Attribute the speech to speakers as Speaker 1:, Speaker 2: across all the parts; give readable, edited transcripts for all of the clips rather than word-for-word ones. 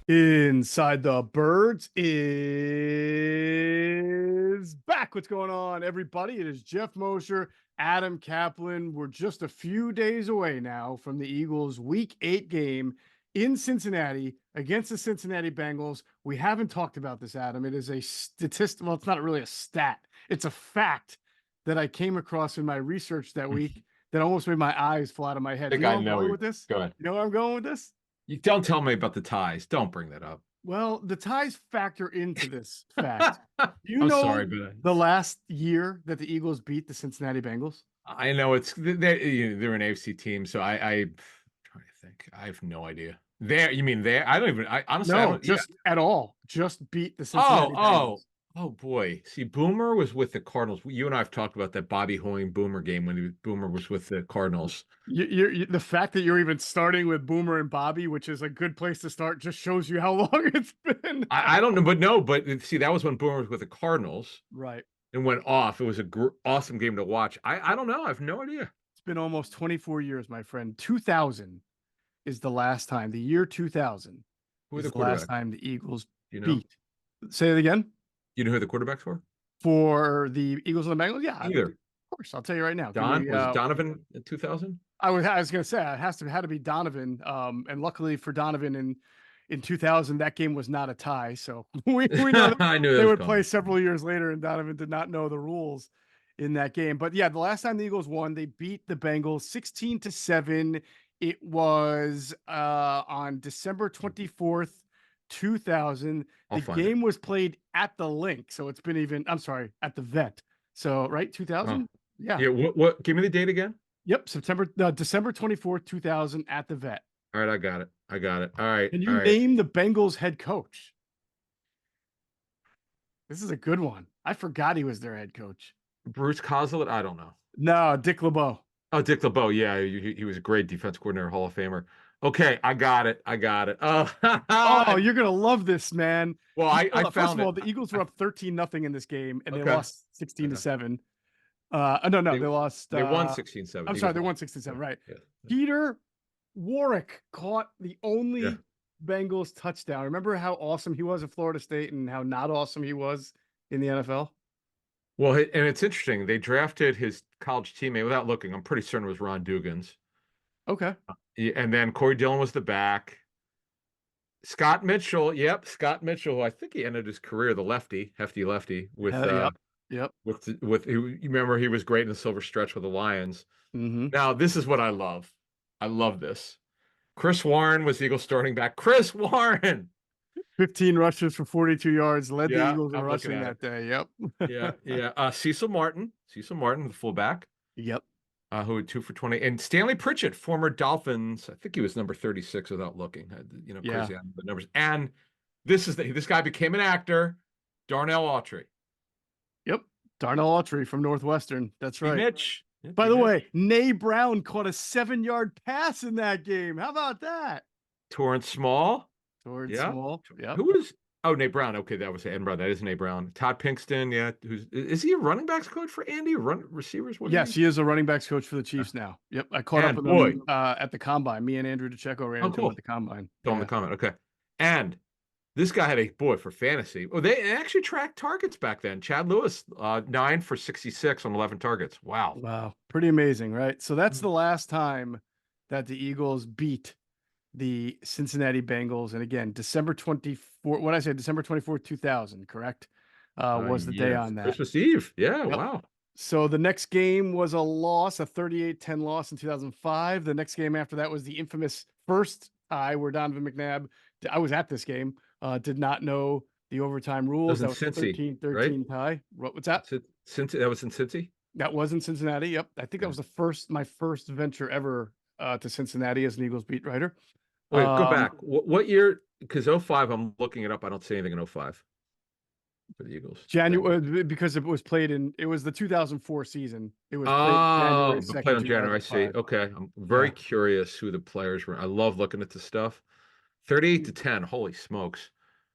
Speaker 1: Inside the Birds is back. What's going on, everybody? It is Geoff Mosher, Adam Caplan. We're just a few days away now from the Eagles' Week 8 game in Cincinnati against the Cincinnati Bengals. We haven't talked about this, Adam. It is a statistic. Well, it's not really a stat. It's a fact that I came across in my research that week that almost made my eyes fall out of my head.
Speaker 2: I
Speaker 1: Do
Speaker 2: think
Speaker 1: you know
Speaker 2: I
Speaker 1: where I'm
Speaker 2: know
Speaker 1: going
Speaker 2: you.
Speaker 1: with this?
Speaker 2: Go ahead.
Speaker 1: You know where I'm going with this?
Speaker 2: You don't tell me about the ties. Don't bring that up.
Speaker 1: Well, the ties factor into this fact. Do you
Speaker 2: I'm
Speaker 1: know
Speaker 2: sorry, but
Speaker 1: the last year that the Eagles beat the Cincinnati Bengals?
Speaker 2: I know they're an AFC team, so I'm trying to think. I have no idea. You mean there? I don't even. I honestly, I
Speaker 1: No,
Speaker 2: don't. Yeah.
Speaker 1: just at all. Just beat the
Speaker 2: Oh,
Speaker 1: Cincinnati
Speaker 2: oh,
Speaker 1: Bengals.
Speaker 2: oh boy. See, Boomer was with the Cardinals. You and I have talked about that Bobby Hoying Boomer game when Boomer was with the Cardinals.
Speaker 1: The fact that you're even starting with Boomer and Bobby, which is a good place to start, just shows you how long it's been.
Speaker 2: I don't know, but no, but see, that was when Boomer was with the Cardinals
Speaker 1: Right.
Speaker 2: and went off. It was a awesome game to watch. I don't know. I have no idea.
Speaker 1: It's been almost 24 years, my friend. 2000 is the last time. The year 2000
Speaker 2: Who are
Speaker 1: is
Speaker 2: the
Speaker 1: the last
Speaker 2: quarterbacks?
Speaker 1: time the Eagles
Speaker 2: Do you know?
Speaker 1: beat. Say it again.
Speaker 2: You know who the quarterbacks were?
Speaker 1: For the Eagles and the Bengals? Yeah,
Speaker 2: Either.
Speaker 1: of course. I'll tell you right now. Give
Speaker 2: Don
Speaker 1: me
Speaker 2: was it Donovan in 2000?
Speaker 1: I was gonna say it had to be Donovan. And luckily for Donovan in 2000, that game was not a tie. So we know that
Speaker 2: I knew that
Speaker 1: they
Speaker 2: was
Speaker 1: would play
Speaker 2: coming.
Speaker 1: several years later, and Donovan did not know the rules in that game. But yeah, the last time the Eagles won, they beat the Bengals 16-7. It was on December 24th, 2000.
Speaker 2: I'll
Speaker 1: The
Speaker 2: find it.
Speaker 1: game was played at the link, so it's been I'm sorry, at the vet. So right,
Speaker 2: Oh,
Speaker 1: 2000? Yeah.
Speaker 2: yeah. What? Give me the date again.
Speaker 1: Yep, December 24th, 2000 at the vet.
Speaker 2: All right, I got it. I got it. All right.
Speaker 1: Can
Speaker 2: All
Speaker 1: you
Speaker 2: right.
Speaker 1: name the Bengals head coach? This is a good one. I forgot he was their head coach.
Speaker 2: Bruce Coslet? I don't know.
Speaker 1: No, Dick LeBeau.
Speaker 2: Oh, Dick LeBeau. Yeah, he was a great defense coordinator, Hall of Famer. Okay, I got it. I got it. Oh,
Speaker 1: Oh, you're gonna love this, man.
Speaker 2: well, I
Speaker 1: First
Speaker 2: found
Speaker 1: of all,
Speaker 2: it.
Speaker 1: the Eagles were up 13-0 in this game, and they
Speaker 2: Okay.
Speaker 1: lost 16 to
Speaker 2: Okay.
Speaker 1: 7. No,
Speaker 2: They
Speaker 1: they lost.
Speaker 2: they won 16-7.
Speaker 1: I'm sorry,
Speaker 2: Eagles
Speaker 1: they
Speaker 2: won.
Speaker 1: won 67. Right.
Speaker 2: Yeah.
Speaker 1: Peter Warwick caught the
Speaker 2: Yeah.
Speaker 1: only Bengals touchdown. Remember how awesome he was at Florida State and how not awesome he was in the NFL?
Speaker 2: Well, and it's interesting. They drafted his college teammate without looking. I'm pretty certain it was Ron Dugans.
Speaker 1: Okay.
Speaker 2: And then Corey Dillon was the back. Scott Mitchell, yep, Scott Mitchell, who I think he ended his career, the lefty, hefty lefty,
Speaker 1: Yep. Yep.
Speaker 2: you remember he was great in the silver stretch with the Lions.
Speaker 1: Mm-hmm.
Speaker 2: Now, this is what I love. I love this. Chris Warren was Eagles starting back. Chris Warren.
Speaker 1: 15 rushes for 42 yards, led the
Speaker 2: Yeah,
Speaker 1: Eagles in
Speaker 2: I'm looking
Speaker 1: rushing
Speaker 2: at
Speaker 1: that
Speaker 2: it.
Speaker 1: day. Yep.
Speaker 2: Yeah, yeah. Cecil Martin, the fullback,
Speaker 1: Yep.
Speaker 2: who had 2 for 20, and Stanley Pritchett, former Dolphins. I think he was number 36 without looking.
Speaker 1: Yeah.
Speaker 2: Crazy on the numbers. And this guy became an actor, Darnell Autry.
Speaker 1: Yep. Darnell Autry from Northwestern. That's right.
Speaker 2: Mitch. Yeah,
Speaker 1: By the
Speaker 2: Mitch.
Speaker 1: way, Nay Brown caught a 7-yard pass in that game. How about that?
Speaker 2: Torrance Small.
Speaker 1: Towards
Speaker 2: Yeah.
Speaker 1: Small. Yep.
Speaker 2: Who was? Oh, Nate Brown. Okay, that was Ed Brown. That is Nate Brown. Todd Pinkston. Yeah. Is he a running backs coach for Andy? Run receivers? What is
Speaker 1: Yes,
Speaker 2: he?
Speaker 1: he is a running backs coach for the
Speaker 2: Yeah.
Speaker 1: Chiefs now. Yep. I caught up
Speaker 2: And
Speaker 1: with
Speaker 2: boy,
Speaker 1: him at the combine. Me and Andrew DeCecco ran
Speaker 2: oh
Speaker 1: into him
Speaker 2: cool.
Speaker 1: at the combine.
Speaker 2: Throw him the comment. Okay. And this guy had a boy for fantasy. Oh, they actually tracked targets back then. Chad Lewis, 9 for 66 on 11 targets. Wow.
Speaker 1: Wow. Pretty amazing, right? So that's
Speaker 2: Mm.
Speaker 1: the last time that the Eagles beat the Cincinnati Bengals. And again, December 24th, what I said, December 24th, 2000, correct? Was the day
Speaker 2: Yeah.
Speaker 1: on that.
Speaker 2: Christmas Eve. Yeah.
Speaker 1: Yep.
Speaker 2: Wow.
Speaker 1: So the next game was a loss, a 38-10 loss in 2005. The next game after that was the infamous first tie where Donovan McNabb, I was at this game, did not know the overtime
Speaker 2: That
Speaker 1: rules.
Speaker 2: was in
Speaker 1: That was a
Speaker 2: Cincy, right?
Speaker 1: 13-13 tie. What's that?
Speaker 2: Cincy. That was in Cincy.
Speaker 1: That was in Cincinnati. Yep. I think that
Speaker 2: Yeah.
Speaker 1: was my first venture ever to Cincinnati as an Eagles beat writer.
Speaker 2: Wait, go back. What year? Because '05, I'm looking it up. I don't see anything in '05 for the Eagles.
Speaker 1: January, because it was the 2004 season. It was played
Speaker 2: Oh,
Speaker 1: January
Speaker 2: but played
Speaker 1: 2nd,
Speaker 2: on January. I see.
Speaker 1: 2005.
Speaker 2: Okay. I'm very
Speaker 1: Yeah.
Speaker 2: curious who the players were. I love looking at this stuff. 38-10. Holy smokes.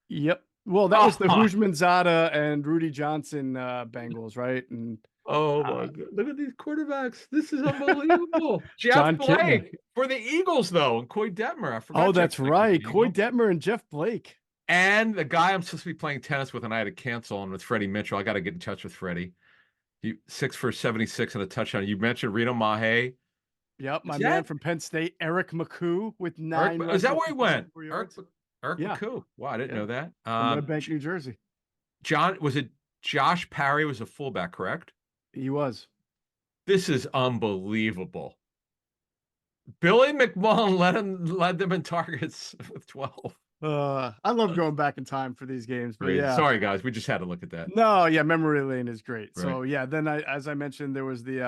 Speaker 1: Yep. Well, that was the
Speaker 2: Oh,
Speaker 1: Hujmanzada and Rudy Johnson Bengals, right? And
Speaker 2: oh my
Speaker 1: uh,
Speaker 2: God. Look at these quarterbacks. This is unbelievable. Jeff
Speaker 1: John Kitna.
Speaker 2: Blake for the Eagles, though, and Coy Detmer. I
Speaker 1: Oh,
Speaker 2: forgot Jeff
Speaker 1: that's
Speaker 2: Blake was an
Speaker 1: right. Coy
Speaker 2: Eagle.
Speaker 1: Detmer and Jeff Blake.
Speaker 2: And the guy I'm supposed to be playing tennis with, and I had to cancel, and with Freddie Mitchell. I got to get in touch with Freddie. He 6 for 76 and a touchdown. You mentioned Reno Mahe.
Speaker 1: Yep,
Speaker 2: Is
Speaker 1: my man
Speaker 2: that
Speaker 1: from Penn State, Eric McCoo, with
Speaker 2: Eric?
Speaker 1: 9
Speaker 2: Is that
Speaker 1: rushes
Speaker 2: where
Speaker 1: for
Speaker 2: he went?
Speaker 1: 64 yards.
Speaker 2: Eric
Speaker 1: Yeah,
Speaker 2: McCoo. Wow, I didn't
Speaker 1: yeah,
Speaker 2: know that.
Speaker 1: from Red Bank, New Jersey.
Speaker 2: John, was it Josh Parry was a fullback, correct?
Speaker 1: He was.
Speaker 2: This is unbelievable. Billy McMullen led them in targets with 12.
Speaker 1: I love going back in time for these games, but
Speaker 2: Crazy.
Speaker 1: yeah.
Speaker 2: Sorry, guys. We just had to look at that.
Speaker 1: No, yeah, memory lane is great.
Speaker 2: Right.
Speaker 1: So yeah, then as I mentioned, there was the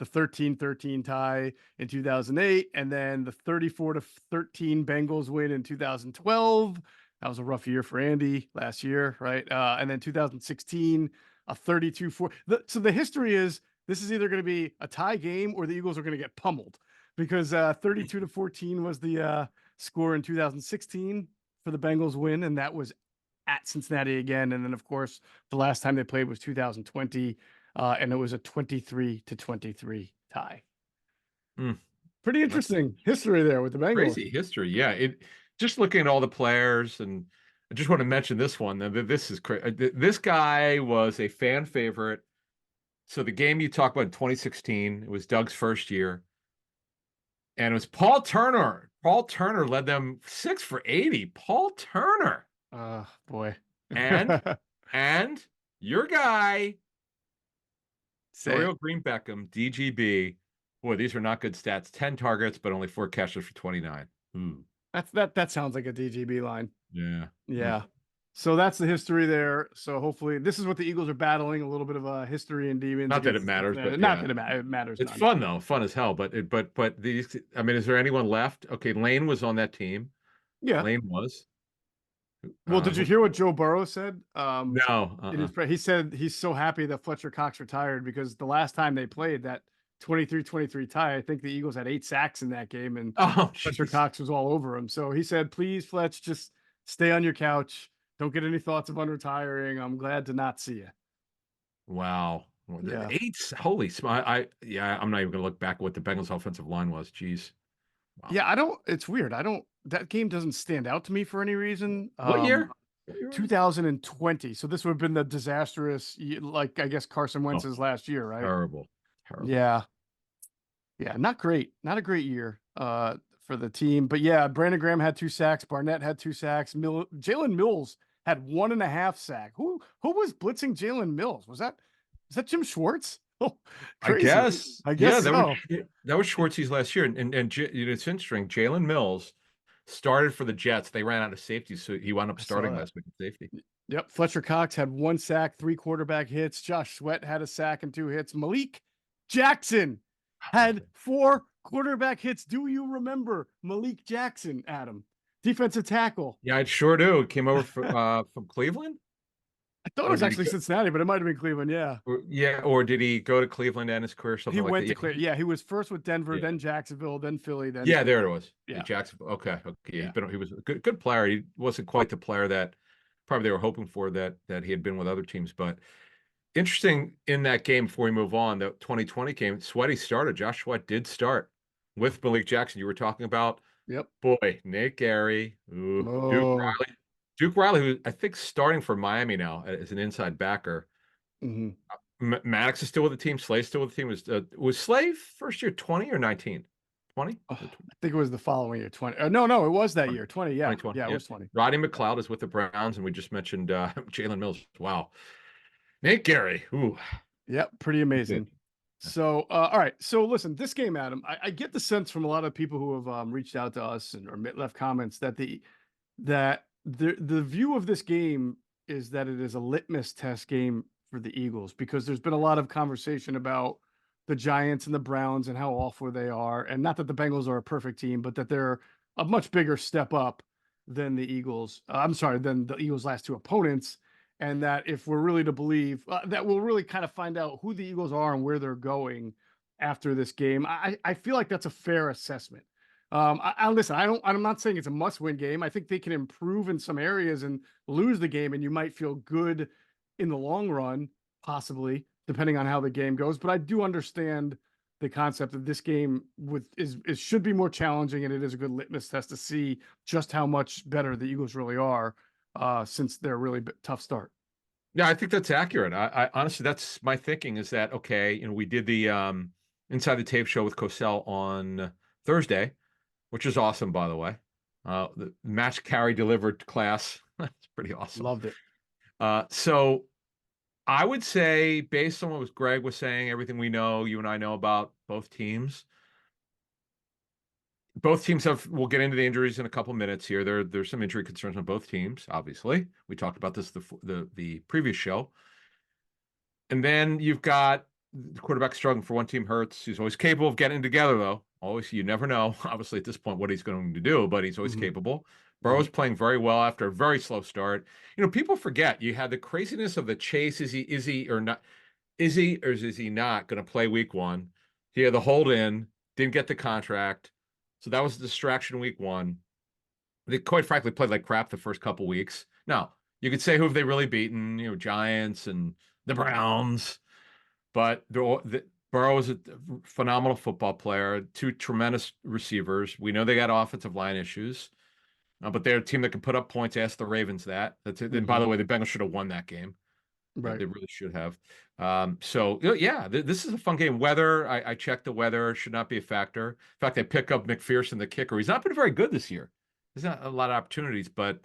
Speaker 1: 13-13 tie in 2008, and then the 34-13 Bengals win in 2012. That was a rough year for Andy last year, right? And then 2016, a 32-4. So the history is this is either going to be a tie game or the Eagles are going to get pummeled because 32-14 was the score in 2016 for the Bengals win, and that was at Cincinnati again. And then, of course, the last time they played was 2020, and it was a 23-23 tie.
Speaker 2: Mm,
Speaker 1: Pretty
Speaker 2: that's
Speaker 1: interesting history there with the Bengals.
Speaker 2: crazy history. Yeah. It just looking at all the players, and I just want to mention this one. This is crazy. This guy was a fan favorite. So the game you talk about in 2016, it was Doug's first year, and it was Paul Turner. Paul Turner led them 6 for 80. Paul Turner.
Speaker 1: Boy.
Speaker 2: And and your guy,
Speaker 1: Say it.
Speaker 2: Dorial Green Beckham, DGB. Boy, these are not good stats. 10 targets, but only 4 catches for 29.
Speaker 1: That sounds like a DGB line.
Speaker 2: Yeah.
Speaker 1: Yeah. So that's the history there. So hopefully this is what the Eagles are battling, a little bit of a history and demons
Speaker 2: Not that it
Speaker 1: against
Speaker 2: matters,
Speaker 1: Cincinnati.
Speaker 2: but
Speaker 1: Not
Speaker 2: yeah.
Speaker 1: that it matters
Speaker 2: It's
Speaker 1: none.
Speaker 2: fun though, fun as hell. But these, I mean, is there anyone left? Okay, Lane was on that team.
Speaker 1: Yeah.
Speaker 2: Lane was.
Speaker 1: Well, did you
Speaker 2: Who?
Speaker 1: hear what Joe Burrow said?
Speaker 2: No.
Speaker 1: In his he said he's so happy that Fletcher Cox retired because the last time they played that 23-23 tie, I think the Eagles had 8 sacks in that game and
Speaker 2: Oh,
Speaker 1: Fletcher
Speaker 2: jeez.
Speaker 1: Cox was all over him. So he said, "Please, Fletch, just stay on your couch. Don't get any thoughts of unretiring. I'm glad to not see you."
Speaker 2: Wow. Well,
Speaker 1: Yeah.
Speaker 2: Eight. Holy smart. Yeah, I'm not even gonna look back at what the Bengals offensive line was. Jeez. Wow.
Speaker 1: Yeah, I don't it's weird. I don't that game doesn't stand out to me for any reason.
Speaker 2: What year? What year was it?
Speaker 1: 2020. So this would have been the disastrous like I guess Carson
Speaker 2: Oh,
Speaker 1: Wentz's last year, right?
Speaker 2: terrible. Terrible.
Speaker 1: Yeah. Yeah, not great. Not a great year for the team. But yeah, Brandon Graham had 2 sacks. Barnett had 2 sacks. Jalen Mills had 1.5 sack. Who was blitzing Jalen Mills? Was that Jim Schwartz? Oh,
Speaker 2: I
Speaker 1: crazy.
Speaker 2: guess.
Speaker 1: I guess
Speaker 2: Yeah,
Speaker 1: so.
Speaker 2: that was Schwartz's last year, it's interesting. Jalen Mills started for the Jets. They ran out of safety, so he wound up
Speaker 1: I saw
Speaker 2: starting
Speaker 1: that.
Speaker 2: last week at safety.
Speaker 1: Yep. Fletcher Cox had 1 sack, 3 quarterback hits. Josh Sweat had a sack and 2 hits. Malik Jackson had 4 quarterback hits. Do you remember Malik Jackson, Adam? Defensive tackle.
Speaker 2: Yeah, I sure do. It came over from Cleveland,
Speaker 1: I thought it
Speaker 2: or
Speaker 1: was
Speaker 2: did he
Speaker 1: actually Cincinnati, but it might have been Cleveland. Yeah.
Speaker 2: or did he go to Cleveland and his career,
Speaker 1: He
Speaker 2: something like
Speaker 1: went
Speaker 2: that?
Speaker 1: to Clear. Yeah. He was first with Denver,
Speaker 2: Yeah,
Speaker 1: then Jacksonville, then Philly, then
Speaker 2: yeah, there it
Speaker 1: Cleveland.
Speaker 2: was.
Speaker 1: Yeah.
Speaker 2: Jacksonville. Okay, okay.
Speaker 1: Yeah.
Speaker 2: He was a good player. He wasn't quite the player that probably they were hoping for that he had been with other teams. But interesting in that game before we move on, the 2020 game, Sweaty started. Josh Sweat did start with Malik Jackson. You were talking about,
Speaker 1: Yep.
Speaker 2: boy, Nate Gary, Duke
Speaker 1: Oh.
Speaker 2: Riley. Duke Riley, who I think starting for Miami now as an inside backer.
Speaker 1: Mhm.
Speaker 2: Maddox is still with the team. Slay's still with the team. Was Slay first year 20 or 19? 20?
Speaker 1: Oh, I think it was the following year, 20. No, it was that year, 20. Yeah.
Speaker 2: 2020.
Speaker 1: Yeah, it
Speaker 2: Yeah.
Speaker 1: was 20.
Speaker 2: Rodney McLeod is with the Browns, and we just mentioned Jalen Mills. Wow. Nate Gary. Ooh.
Speaker 1: Yep. Pretty amazing.
Speaker 2: Good.
Speaker 1: So, all right. So, listen, this game, Adam, I get the sense from a lot of people who have reached out to us or left comments that the view of this game is that it is a litmus test game for the Eagles because there's been a lot of conversation about the Giants and the Browns and how awful they are, and not that the Bengals are a perfect team, but that they're a much bigger step up than the Eagles. I'm sorry, than the Eagles' last 2 opponents, and that if we're really to believe that we'll really kind of find out who the Eagles are and where they're going after this game. I feel like that's a fair assessment. I listen. I'm not saying it's a must-win game. I think they can improve in some areas and lose the game, and you might feel good in the long run, possibly depending on how the game goes. But I do understand the concept of this game is should be more challenging, and it is a good litmus test to see just how much better the Eagles really are since they're a really tough start.
Speaker 2: Yeah, I think that's accurate. I honestly, that's my thinking is that, okay, we did the Inside the Tape show with Cosell on Thursday, which is awesome, by the way. The match carry delivered class. That's pretty awesome.
Speaker 1: Loved it.
Speaker 2: So I would say, based on what Greg was saying, everything we know, you and I know about both teams we'll get into the injuries in a couple minutes here. There's some injury concerns on both teams, obviously. We talked about this the previous show. And then you've got the quarterback struggling for one team hurts. He's always capable of getting together, though. Always, you never know, obviously, at this point, what he's going to do, but he's always capable. Burrow's playing very well after a very slow start. People forget you had the craziness of the chase. Is he or not? Is he or is he not going to play week one? He had the hold in, didn't get the contract. So that was a distraction week one. They quite frankly played like crap the first couple weeks. Now, you could say who have they really beaten, Giants and the Browns, but Burrow is a phenomenal football player, two tremendous receivers. We know they got offensive line issues, but they're a team that can put up points. Ask the Ravens that. That's it. And by the way, the Bengals should have won that game.
Speaker 1: Right.
Speaker 2: They really should have. So yeah, this is a fun game. Weather, I checked the weather, should not be a factor. In fact, they pick up McPherson, the kicker. He's not been very good this year. There's not a lot of opportunities, but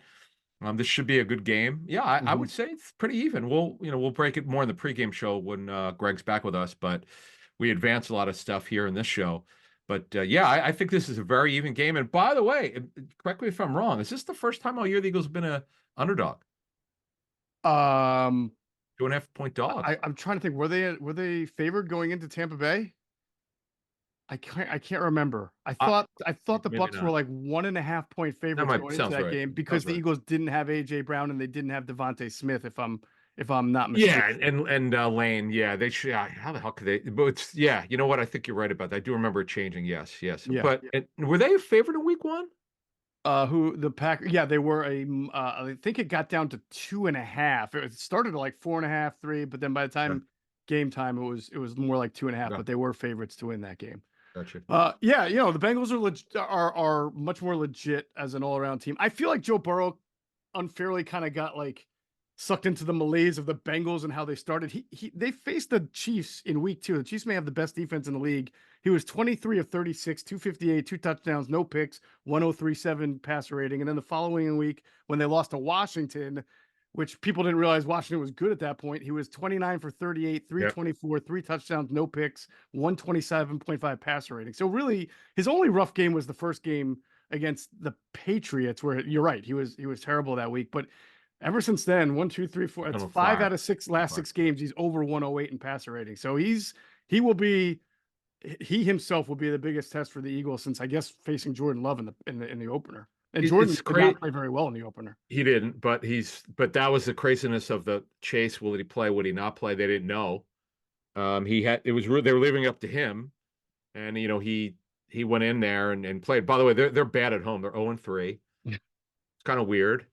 Speaker 2: this should be a good game. Yeah, I would say it's pretty even. We'll break it more in the pregame show when Greg's back with us, but we advance a lot of stuff here in this show. But yeah, I think this is a very even game. And by the way, correct me if I'm wrong, is this the first time all year the Eagles have been an underdog?
Speaker 1: Um,
Speaker 2: 2.5 point dog.
Speaker 1: I'm trying to think. Were they favored going into Tampa Bay? I can't remember. I thought the
Speaker 2: maybe
Speaker 1: Bucks were
Speaker 2: not.
Speaker 1: like 1.5 point favorites going into
Speaker 2: Sounds
Speaker 1: that
Speaker 2: right.
Speaker 1: game because the
Speaker 2: right.
Speaker 1: Eagles didn't have AJ Brown and they didn't have Devontae Smith. If I'm not
Speaker 2: Yeah,
Speaker 1: mistaken.
Speaker 2: and Lane, yeah, they should. How the hell could they? But yeah, you know what? I think you're right about that. I do remember it changing. Yes, yes.
Speaker 1: Yeah.
Speaker 2: But were they a favorite in week one?
Speaker 1: Who the Packers? Yeah, they were I think it got down to 2.5. It started at like 4.5, 3, but then by the
Speaker 2: Okay.
Speaker 1: time game time, it was more like 2.5.
Speaker 2: Yeah,
Speaker 1: But they were favorites to win that game.
Speaker 2: gotcha.
Speaker 1: Yeah, the Bengals are much more legit as an all around team. I feel like Joe Burrow unfairly kind of got like sucked into the malaise of the Bengals and how they started. They faced the Chiefs in week 2. The Chiefs may have the best defense in the league. He was 23 of 36, 258, 2 touchdowns, no picks, 103.7 passer rating. And then the following week, when they lost to Washington, which people didn't realize Washington was good at that point, he was 29 for 38,
Speaker 2: Yep.
Speaker 1: 324, 3 touchdowns, no picks, 127.5 passer rating. So really, his only rough game was the first game against the Patriots, where you're right, he was terrible that week. But ever since then, 1, 2, 3, 4, it's
Speaker 2: On
Speaker 1: 5
Speaker 2: fire.
Speaker 1: out of 6 last 6 games. He's over 108 in passer rating. So he himself will be the biggest test for the Eagles since I guess facing Jordan Love in the opener. And Jordan
Speaker 2: It's
Speaker 1: did
Speaker 2: great.
Speaker 1: not play very well in the opener.
Speaker 2: He didn't, but that was the craziness of the chase. Will he play? Would he not play? They didn't know. They were leaving up to him, and he went in there and played. By the way, they're bad at home. They're 0-3. It's kind of weird.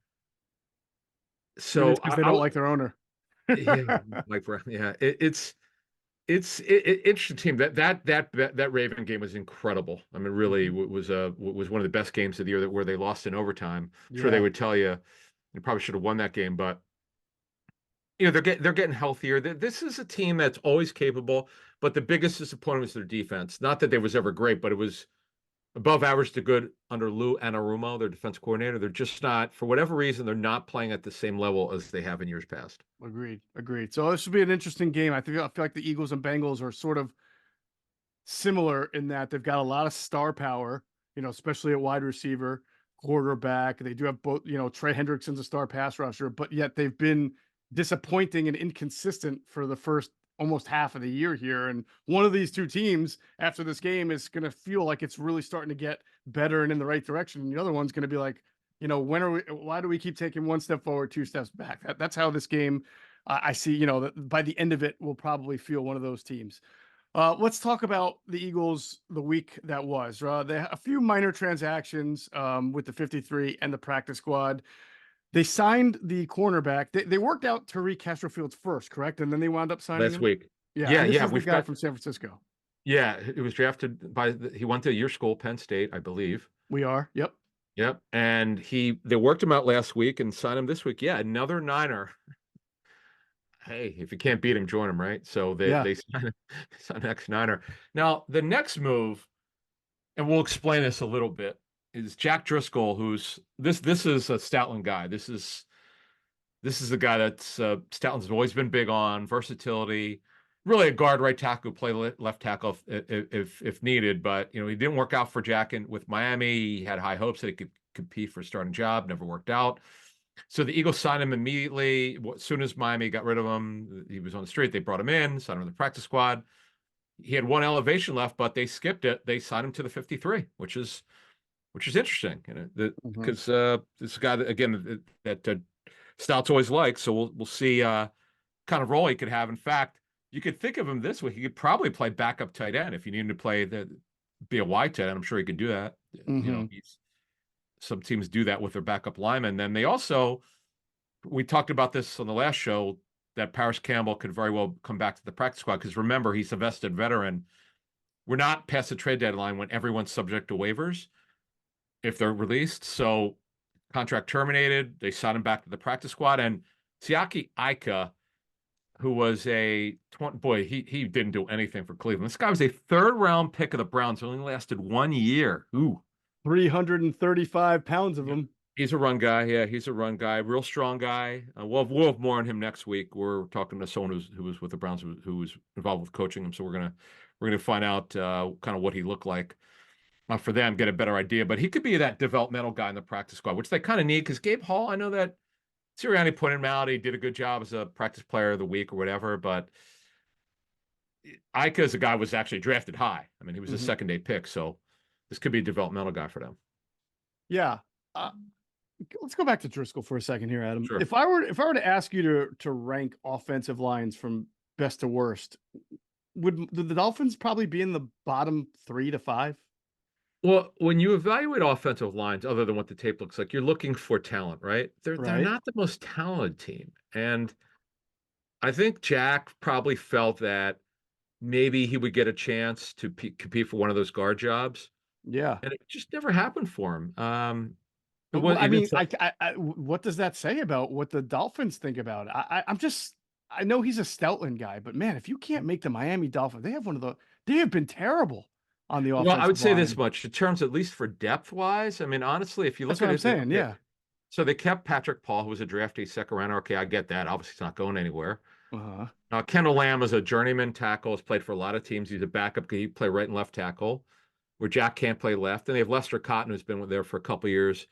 Speaker 1: Maybe it's
Speaker 2: So
Speaker 1: because they don't like their owner.
Speaker 2: yeah, like yeah, it's interesting team. That Raven game was incredible. I mean, really was one of the best games of the year where they lost in overtime. I'm sure they
Speaker 1: Yeah,
Speaker 2: would tell you probably should have won that game, but they're getting healthier. This is a team that's always capable, but the biggest disappointment was their defense. Not that they was ever great, but it was above average to good under Lou Anarumo, their defense coordinator. They're just not, for whatever reason, they're not playing at the same level as they have in years past.
Speaker 1: agreed. So this should be an interesting game. I feel like the Eagles and Bengals are sort of similar in that they've got a lot of star power, especially at wide receiver, quarterback. They do have both, Trey Hendrickson's a star pass rusher, but yet they've been disappointing and inconsistent for the first almost half of the year here. And one of these two teams after this game is going to feel like it's really starting to get better and in the right direction. And the other one's going to be like, why do we keep taking one step forward, two steps back? That's how this game, I see, by the end of it, will probably feel one of those teams. Let's talk about the Eagles the week that was. They had a few minor transactions with the 53 and the practice squad. They signed the cornerback. They worked out Tariq Castrofields first, correct? And then they wound up signing
Speaker 2: last
Speaker 1: him.
Speaker 2: week.
Speaker 1: Yeah,
Speaker 2: Yeah,
Speaker 1: and this
Speaker 2: yeah,
Speaker 1: is the
Speaker 2: we've
Speaker 1: guy
Speaker 2: got
Speaker 1: from San Francisco.
Speaker 2: yeah, he was drafted by he went to your school, Penn State, I believe.
Speaker 1: We are. Yep.
Speaker 2: Yep, and they worked him out last week and signed him this week. Yeah, another Niner. Hey, if you can't beat him, join him, right? So they
Speaker 1: Yeah.
Speaker 2: they signed ex Niner. Now the next move, and we'll explain this a little bit, is Jack Driscoll, who's this is a Stoutland guy. This is the guy that's Stoutland's always been big on versatility. Really a guard right tackle, play left tackle if needed. But he didn't work out for Jack with Miami. He had high hopes that he could compete for a starting job. Never worked out. So the Eagles signed him immediately. As soon as Miami got rid of him, he was on the street. They brought him in, signed him to the practice squad. He had one elevation left, but they skipped it. They signed him to the 53, which is interesting,
Speaker 1: Mhm.
Speaker 2: because this guy that, again, that Stout's always liked. So we'll see kind of role he could have. In fact, you could think of him this way: he could probably play backup tight end if you need him to be a wide tight end. I'm sure he could do that.
Speaker 1: Mhm.
Speaker 2: Some teams do that with their backup linemen. Then we talked about this on the last show, that Paris Campbell could very well come back to the practice squad, because remember, he's a vested veteran. We're not past the trade deadline when everyone's subject to waivers if they're released. So contract terminated. They signed him back to the practice squad. And Siaki Ika, who was boy, he didn't do anything for Cleveland. This guy was a third round pick of the Browns, only lasted 1 year. Ooh.
Speaker 1: 335 pounds of
Speaker 2: Yep.
Speaker 1: him.
Speaker 2: He's a run guy. Yeah, he's a run guy. Real strong guy. We'll have more on him next week. We're talking to someone who was with the Browns, who was involved with coaching him. So we're gonna find out kind of what he looked like for them, get a better idea. But he could be that developmental guy in the practice squad, which they kind of need, because Gabe Hall, I know that Sirianni pointed him out. He did a good job as a practice player of the week or whatever. But Ika, as a guy, was actually drafted high. I mean, he was a
Speaker 1: Mhm.
Speaker 2: second day pick. So this could be a developmental guy for them.
Speaker 1: Yeah. Uh, let's go back to Driscoll for a second here, Adam.
Speaker 2: Sure.
Speaker 1: If I were to ask you to rank offensive lines from best to worst, would the Dolphins probably be in the bottom 3 to 5?
Speaker 2: Well, when you evaluate offensive lines, other than what the tape looks like, you're looking for talent, right? They're
Speaker 1: Right.
Speaker 2: not the most talented team. And I think Jack probably felt that maybe he would get a chance to compete for one of those guard jobs,
Speaker 1: Yeah.
Speaker 2: and it just never happened for him. It
Speaker 1: Well,
Speaker 2: was
Speaker 1: I
Speaker 2: it
Speaker 1: mean,
Speaker 2: is
Speaker 1: what does that say about what the Dolphins think about it? I'm just, I know he's a Stoutland guy, but man, if you can't make the Miami Dolphins, they have been terrible on the
Speaker 2: well, I would
Speaker 1: offensive
Speaker 2: say this
Speaker 1: line.
Speaker 2: much in terms, at least for depth wise. I mean, honestly, if you
Speaker 1: That's
Speaker 2: look
Speaker 1: what
Speaker 2: at
Speaker 1: I'm
Speaker 2: it,
Speaker 1: saying.
Speaker 2: okay,
Speaker 1: Yeah.
Speaker 2: so they kept Patrick Paul, who was a draftee second round. Okay, I get that. Obviously, he's not going anywhere.
Speaker 1: Uh-huh.
Speaker 2: Kendall Lamb is a journeyman tackle, has played for a lot of teams. He's a backup. He play right and left tackle, where Jack can't play left. And they have Lester Cotton, who's been there for a couple of years,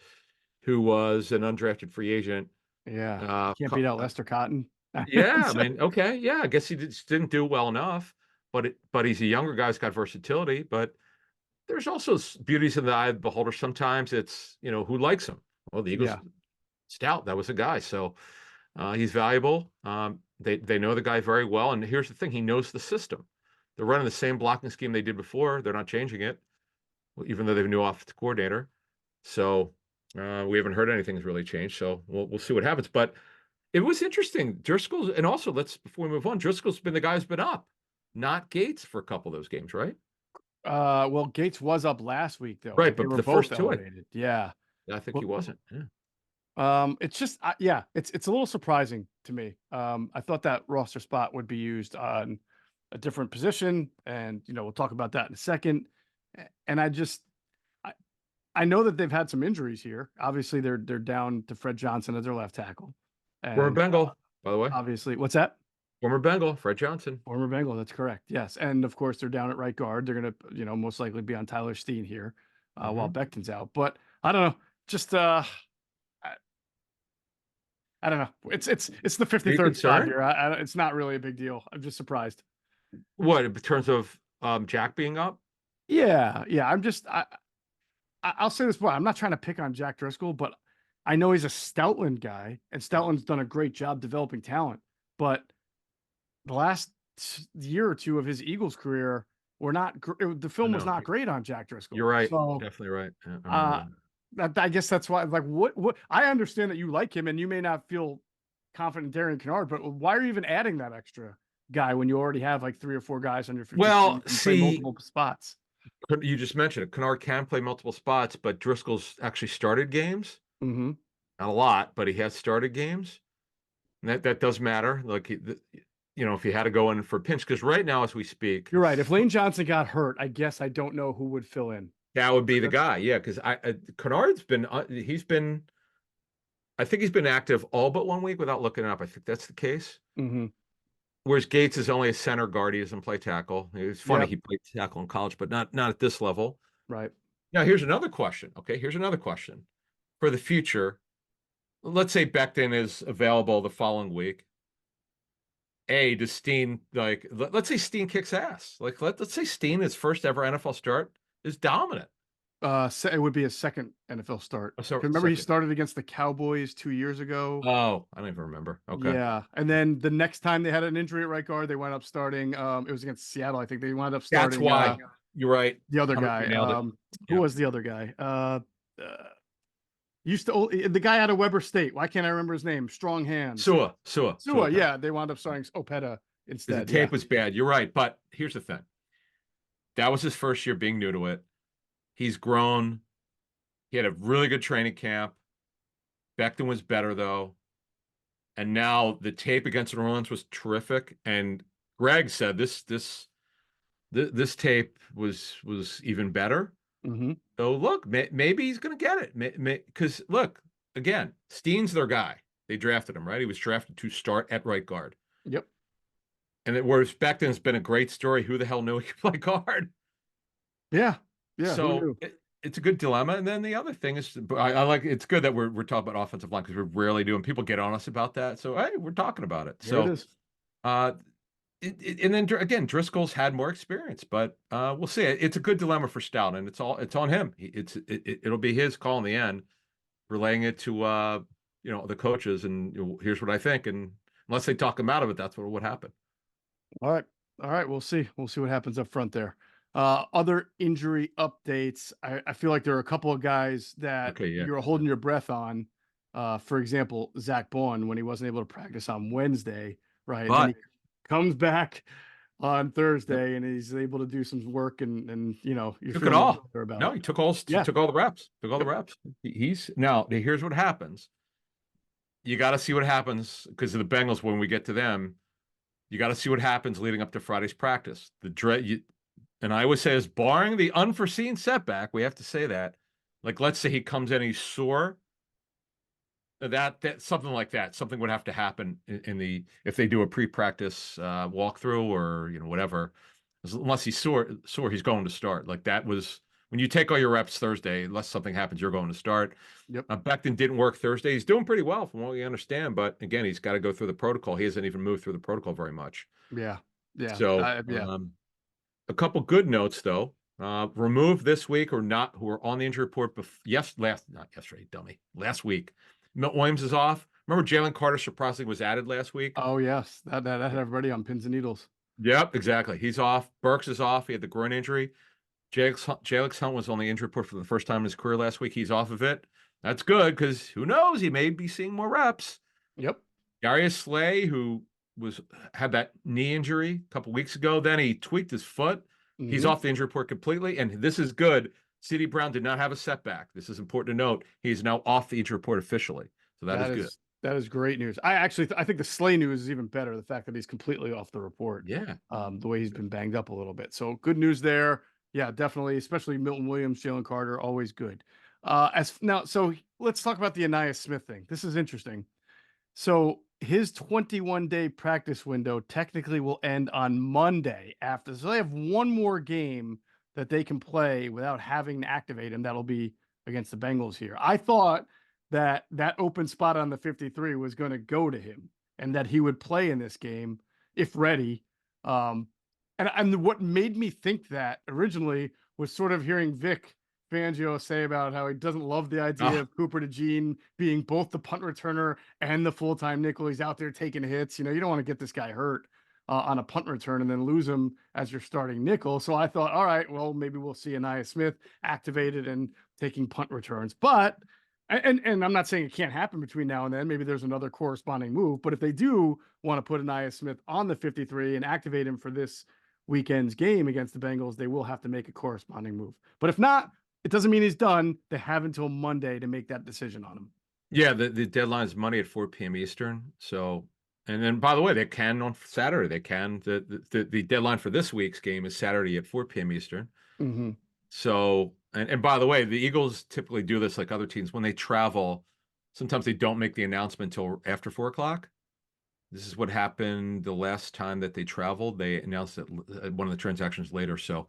Speaker 2: who was an undrafted free agent.
Speaker 1: Yeah.
Speaker 2: Uh,
Speaker 1: Can't beat out Lester Cotton.
Speaker 2: yeah, I mean, okay, yeah, I guess he just didn't do well enough, but he's a younger guy who's got versatility. But there's also beauties in the eye of the beholder. Sometimes it's who likes him. Well, the Eagles
Speaker 1: Yeah.
Speaker 2: Stout, that was a guy, so he's valuable. They know the guy very well, and here's the thing: he knows the system. They're running the same blocking scheme they did before. They're not changing it, even though they have a new offensive coordinator. So we haven't heard anything's really changed. So we'll see what happens. But it was interesting. Driscoll's, and also before we move on, Driscoll's been the guy who's been up, not Gates, for a couple of those games, right?
Speaker 1: Well, Gates was up last week though.
Speaker 2: Right,
Speaker 1: Like they
Speaker 2: but
Speaker 1: were
Speaker 2: the
Speaker 1: both
Speaker 2: first two,
Speaker 1: elevated. Yeah.
Speaker 2: I think he
Speaker 1: Well,
Speaker 2: wasn't. Yeah.
Speaker 1: it's just yeah, it's a little surprising to me. I thought that roster spot would be used on a different position, and we'll talk about that in a second. And I, I know that they've had some injuries here. Obviously, they're down to Fred Johnson as their left tackle,
Speaker 2: Former
Speaker 1: and
Speaker 2: Bengal, by the way.
Speaker 1: obviously, what's that?
Speaker 2: Former Bengal, Fred Johnson.
Speaker 1: Former Bengal. That's correct. Yes, and of course they're down at right guard. They're gonna most likely be on Tyler Steen here while
Speaker 2: Hmm.
Speaker 1: Becton's out. But I don't know. Just I don't know. It's the
Speaker 2: Are you
Speaker 1: 53rd spot
Speaker 2: concerned?
Speaker 1: here. It's not really a big deal. I'm just surprised.
Speaker 2: What, in terms of Jack being up?
Speaker 1: Yeah, yeah. I'll say this, boy. I'm not trying to pick on Jack Driscoll, but I know he's a Stoutland guy, and Stoutland's done a great job developing talent. But the last year or two of his Eagles career were not. The
Speaker 2: I
Speaker 1: film was
Speaker 2: know.
Speaker 1: not great on Jack
Speaker 2: You're
Speaker 1: Driscoll.
Speaker 2: right.
Speaker 1: So
Speaker 2: Definitely right. Yeah, I remember
Speaker 1: uh,
Speaker 2: that.
Speaker 1: I guess that's why. Like, what? I understand that you like him, and you may not feel confident in Darian Kennard, but why are you even adding that extra guy when you already have like 3 or 4 guys on your 53
Speaker 2: Well,
Speaker 1: who can play
Speaker 2: see,
Speaker 1: multiple spots?
Speaker 2: you just mentioned it. Kennard can play multiple spots, but Driscoll's actually started games.
Speaker 1: Mm-hmm.
Speaker 2: Not a lot, but he has started games. And that does matter. Like, if he had to go in for a pinch, because right now, as we speak,
Speaker 1: You're right. If Lane Johnson got hurt, I guess I don't know who would fill in.
Speaker 2: that would be the
Speaker 1: That's,
Speaker 2: guy. Yeah, because Kennard's been I think he's been active all but 1 week without looking it up. I think that's the case.
Speaker 1: mm-hmm.
Speaker 2: Whereas Gates is only a center guard. He doesn't play tackle. It's funny
Speaker 1: Yep.
Speaker 2: he played tackle in college, but not at this level.
Speaker 1: Right.
Speaker 2: Now, here's another question. Okay, here's another question for the future. Let's say Becton is available the following week. Does Steen let's say Steen kicks ass. Like let's say Steen, his first ever NFL start, is dominant.
Speaker 1: It would be a second NFL start.
Speaker 2: Oh, so
Speaker 1: Remember, he
Speaker 2: second.
Speaker 1: started against the Cowboys 2 years ago.
Speaker 2: Oh, I don't even remember. Okay.
Speaker 1: Yeah, and then the next time they had an injury at right guard, they wound up starting. It was against Seattle, I think. They wound up
Speaker 2: That's
Speaker 1: starting
Speaker 2: why you're right.
Speaker 1: the other
Speaker 2: You
Speaker 1: guy.
Speaker 2: nailed it.
Speaker 1: Who
Speaker 2: Yeah.
Speaker 1: was the other guy? Used to the guy out of Weber State. Why can't I remember his name? Strong hands.
Speaker 2: Sua.
Speaker 1: Yeah, they wound up starting Opeta
Speaker 2: The
Speaker 1: instead. Yeah.
Speaker 2: tape was bad. You're right. But here's the thing. That was his first year being new to it. He's grown. He had a really good training camp. Becton was better though. And now the tape against New Orleans was terrific. And Greg said this tape was even better.
Speaker 1: Mm-hmm.
Speaker 2: So look, maybe he's going to get it. Because look, again, Steen's their guy. They drafted him, right? He was drafted to start at right guard.
Speaker 1: Yep.
Speaker 2: And whereas Becton's been a great story, who the hell knew he could play guard?
Speaker 1: Yeah. Yeah. Who
Speaker 2: So
Speaker 1: knew?
Speaker 2: it's a good dilemma. And then the other thing is, I like it's good that we're talking about offensive line because we rarely do, and people get on us about that. So hey, we're talking about it.
Speaker 1: Here it
Speaker 2: So
Speaker 1: is.
Speaker 2: uh, and then again, Driscoll's had more experience, but we'll see. It's a good dilemma for Stout, and it's on him. It'll be his call in the end, relaying it to the coaches, and here's what I think. And unless they talk him out of it, that's what would happen.
Speaker 1: All right. All right. We'll see. We'll see what happens up front there. Other injury updates. I feel like there are a couple of guys that
Speaker 2: Okay, yeah.
Speaker 1: you're holding your breath on. For example, Zach Bowen, when he wasn't able to practice on Wednesday, right? And then he comes back on Thursday and he's able to do some work and you're
Speaker 2: Took it
Speaker 1: feeling
Speaker 2: all.
Speaker 1: better about
Speaker 2: No,
Speaker 1: it.
Speaker 2: he took all
Speaker 1: Yeah.
Speaker 2: took all the reps. Took all the
Speaker 1: Yep.
Speaker 2: reps. He's now. Here's what happens. You got to see what happens because of the Bengals when we get to them. You got to see what happens leading up to Friday's practice. And I always say is barring the unforeseen setback, we have to say that. Like, let's say he comes in, he's sore. That something like that, something would have to happen if they do a pre-practice walkthrough or whatever. Unless he's sore, he's going to start. Like that was when you take all your reps Thursday. Unless something happens, you're going to start.
Speaker 1: Yep.
Speaker 2: Becton didn't work Thursday. He's doing pretty well from what we understand, but again, he's got to go through the protocol. He hasn't even moved through the protocol very much.
Speaker 1: Yeah. Yeah.
Speaker 2: So,
Speaker 1: Yeah.
Speaker 2: a couple good notes though. Removed this week or not, who are on the injury report. Not yesterday, dummy. Last week, Milt Williams is off. Remember, Jalen Carter surprisingly was added last week.
Speaker 1: Oh yes. That had everybody on pins and needles.
Speaker 2: Yep, exactly. He's off. Burks is off. He had the groin injury. Jalix Hunt was on the injury report for the first time in his career last week. He's off of it. That's good because who knows? He may be seeing more reps.
Speaker 1: Yep.
Speaker 2: Darius Slay, who had that knee injury a couple weeks ago, then he tweaked his foot. He's off the injury report completely, and this is good. C.D. Brown did not have a setback. This is important to note. He is now off the injury report officially, so that is good.
Speaker 1: That is great news. I think the Slay news is even better. The fact that he's completely off the report.
Speaker 2: Yeah.
Speaker 1: The way he's been banged up a little bit. So good news there. Yeah, definitely. Especially Milton Williams, Jalen Carter, always good. So let's talk about the Anais Smith thing. This is interesting. So his 21-day practice window technically will end on Monday after. So they have one more game that they can play without having to activate him. That'll be against the Bengals here. I thought that open spot on the 53 was going to go to him and that he would play in this game if ready. And what made me think that originally was sort of hearing Vic Fangio say about how he doesn't love the idea of Cooper DeJean being both the punt returner and the full-time nickel. He's out there taking hits. You don't want to get this guy hurt. on a punt return and then lose him as your starting nickel. So I thought, all right, well, maybe we'll see Anaya Smith activated and taking punt returns. But and I'm not saying it can't happen between now and then. Maybe there's another corresponding move. But if they do want to put Anaya Smith on the 53 and activate him for this weekend's game against the Bengals, they will have to make a corresponding move. But if not, it doesn't mean he's done. They have until Monday to make that decision on him.
Speaker 2: Yeah, the deadline is Monday at 4 p.m. Eastern. So, and then by the way, they can on Saturday. They can the deadline for this week's game is Saturday at 4 p.m. Eastern.
Speaker 1: Mm-hmm.
Speaker 2: So, and by the way, the Eagles typically do this like other teams when they travel. Sometimes they don't make the announcement until after 4 o'clock. This is what happened the last time that they traveled. They announced it one of the transactions later. So